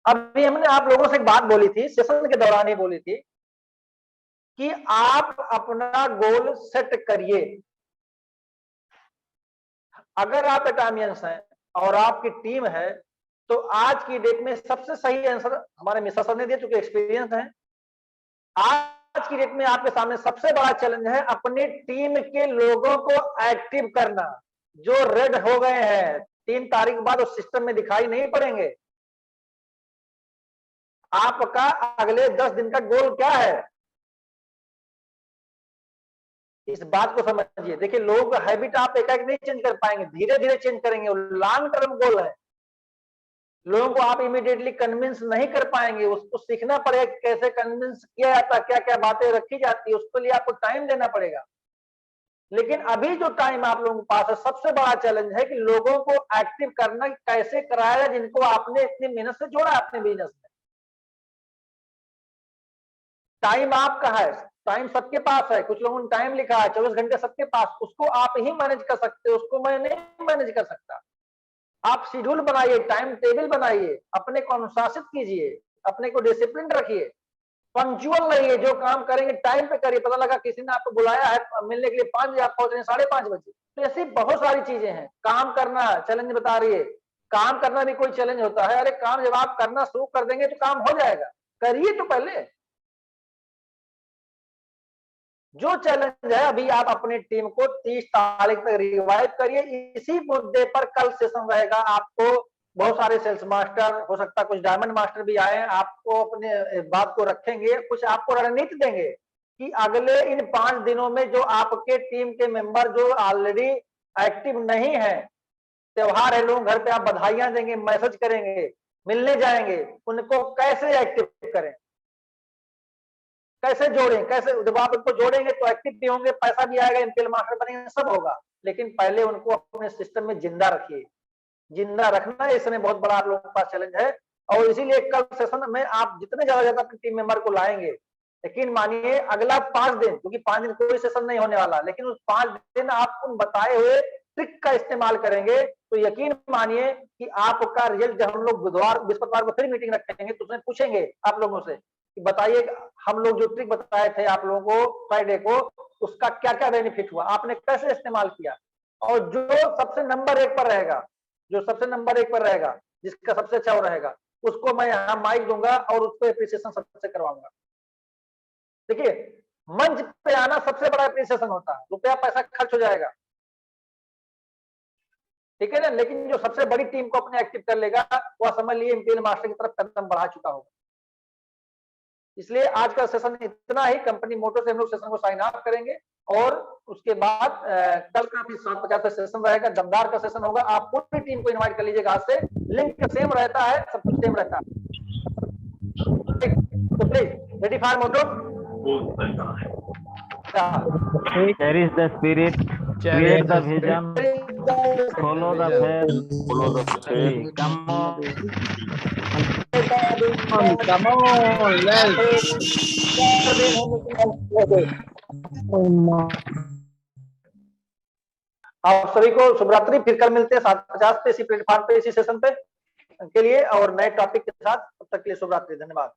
अभी हमने आप लोगों से एक बात बोली थी, सेशन के दौरान ही बोली थी कि आप अपना गोल सेट करिए। अगर आप एटॉमियंस हैं और आपकी टीम है, तो आज की डेट में सबसे सही आंसर हमारे मिश्रा सर ने दिया, चूंकि एक्सपीरियंस है। आज की डेट में आपके सामने सबसे बड़ा चैलेंज है अपनी टीम के लोगों को एक्टिव करना। जो रेड हो गए हैं 3 तारीख बाद उस सिस्टम में दिखाई नहीं पड़ेंगे। आपका अगले 10 दिन का गोल क्या है, इस बात को समझिए। देखिए, लोग हैबिट आप एकाएक नहीं चेंज कर पाएंगे, धीरे धीरे चेंज करेंगे, लॉन्ग टर्म गोल है। लोगों को आप इमीडिएटली कन्विंस नहीं कर पाएंगे, उसको सीखना पड़ेगा कैसे कन्विंस किया जाता, क्या क्या बातें रखी जाती है, उसके लिए आपको टाइम देना पड़ेगा। लेकिन अभी जो टाइम आप लोगों के पास है, सबसे बड़ा चैलेंज है कि लोगों को एक्टिव करना कैसे कराया, जिनको आपने इतनी मेहनत से जोड़ा अपने बिजनेस में। टाइम आपका है, टाइम सबके पास है, कुछ लोगों ने टाइम लिखा है 24 घंटे सबके पास, उसको आप ही मैनेज कर सकते हो, उसको मैं नहीं मैनेज कर सकता। आप शेड्यूल बनाइए, टाइम टेबल बनाइए, अपने को अनुशासित कीजिए, अपने को डिसिप्लिन रखिए, पंक्चुअल रहिए, जो काम करेंगे टाइम पे करिए। पता लगा किसी ने आपको बुलाया है मिलने के लिए 5 बजे, आप पहुंच रहे हैं 5:30 बजे, तो ऐसी बहुत सारी चीजें हैं। काम करना चैलेंज बता रही है, काम करना भी कोई चैलेंज होता है? अरे काम जब आप करना शुरू कर देंगे तो काम हो जाएगा, करिए तो पहले। जो चैलेंज है अभी आप अपनी टीम को 30 तारीख तक रिवाइव करिए। इसी मुद्दे पर कल सेशन रहेगा। आपको बहुत सारे सेल्स मास्टर, हो सकता है कुछ डायमंड मास्टर भी आए, आपको अपने बात को रखेंगे, कुछ आपको रणनीति देंगे कि अगले इन 5 दिनों में जो आपके टीम के मेंबर जो ऑलरेडी एक्टिव नहीं है, त्योहार है, लोग घर पे आप बधाइयां देंगे, मैसेज करेंगे, मिलने जाएंगे, उनको कैसे एक्टिव करें, कैसे जोड़ें, कैसे जब आप उनको जोड़ेंगे तो एक्टिव भी होंगे, पैसा भी आएगा, एमपीएल मास्टर बनेंगे, सब होगा। लेकिन पहले उनको अपने सिस्टम में जिंदा रखिए। जिंदा रखना इस समय बहुत बड़ा आप लोगों के पास चैलेंज है। और इसीलिए कल सेशन में आप जितने ज्यादा अपने टीम मेंबर को लाएंगे, यकीन मानिए अगला 5 दिन, क्योंकि 5 दिन कोई सेशन नहीं होने वाला, लेकिन उस 5 दिन आप उन बताए हुए ट्रिक का इस्तेमाल करेंगे तो यकीन मानिए कि आपका रिजल्ट, जब हम लोग बुधवार बृहस्पतिवार को फिर मीटिंग रखेंगे तो उसमें पूछेंगे आप लोगों से कि बताइए हम लोग जो ट्रिक बताए थे आप लोगों को फ्राइडे को, उसका क्या क्या बेनिफिट हुआ, आपने कैसे इस्तेमाल किया। और जो सबसे नंबर 1 पर रहेगा, जो सबसे नंबर 1 पर रहेगा, जिसका सबसे अच्छा रहेगा, उसको मैं यहाँ माइक दूंगा और उसको एप्रिसिएशन सबसे करवाऊंगा। देखिए, मंच पे आना सबसे बड़ा एप्रिसिएशन होता है, रुपया पैसा खर्च हो जाएगा, ठीक है ना, लेकिन जो सबसे बड़ी टीम को अपने एक्टिव कर लेगा, वह समझ लिए एमपीएल मास्टर की तरफ कदम बढ़ा चुका होगा। इसलिए आज का सेशन इतना ही। कंपनी मोटो से हम लोग सेशन को साइन ऑफ करेंगे और उसके बाद कल का भी 7:50 का सेशन रहेगा, दमदार का सेशन होगा। आप पूरी टीम को इनवाइट कर लीजिएगा आज से, लिंक सेम रहता है, सब कुछ सेम रहता है। तो please ready for motto. Cherish the spirit, create the vision, follow the faith. Come on. Come on, let's. आप सभी को शुभ रात्रि। फिर कल मिलते हैं 7:50 पे इसी प्लेटफॉर्म पे, इसी सेशन पे के लिए और नए टॉपिक के साथ। तब तक के लिए शुभ रात्रि, धन्यवाद।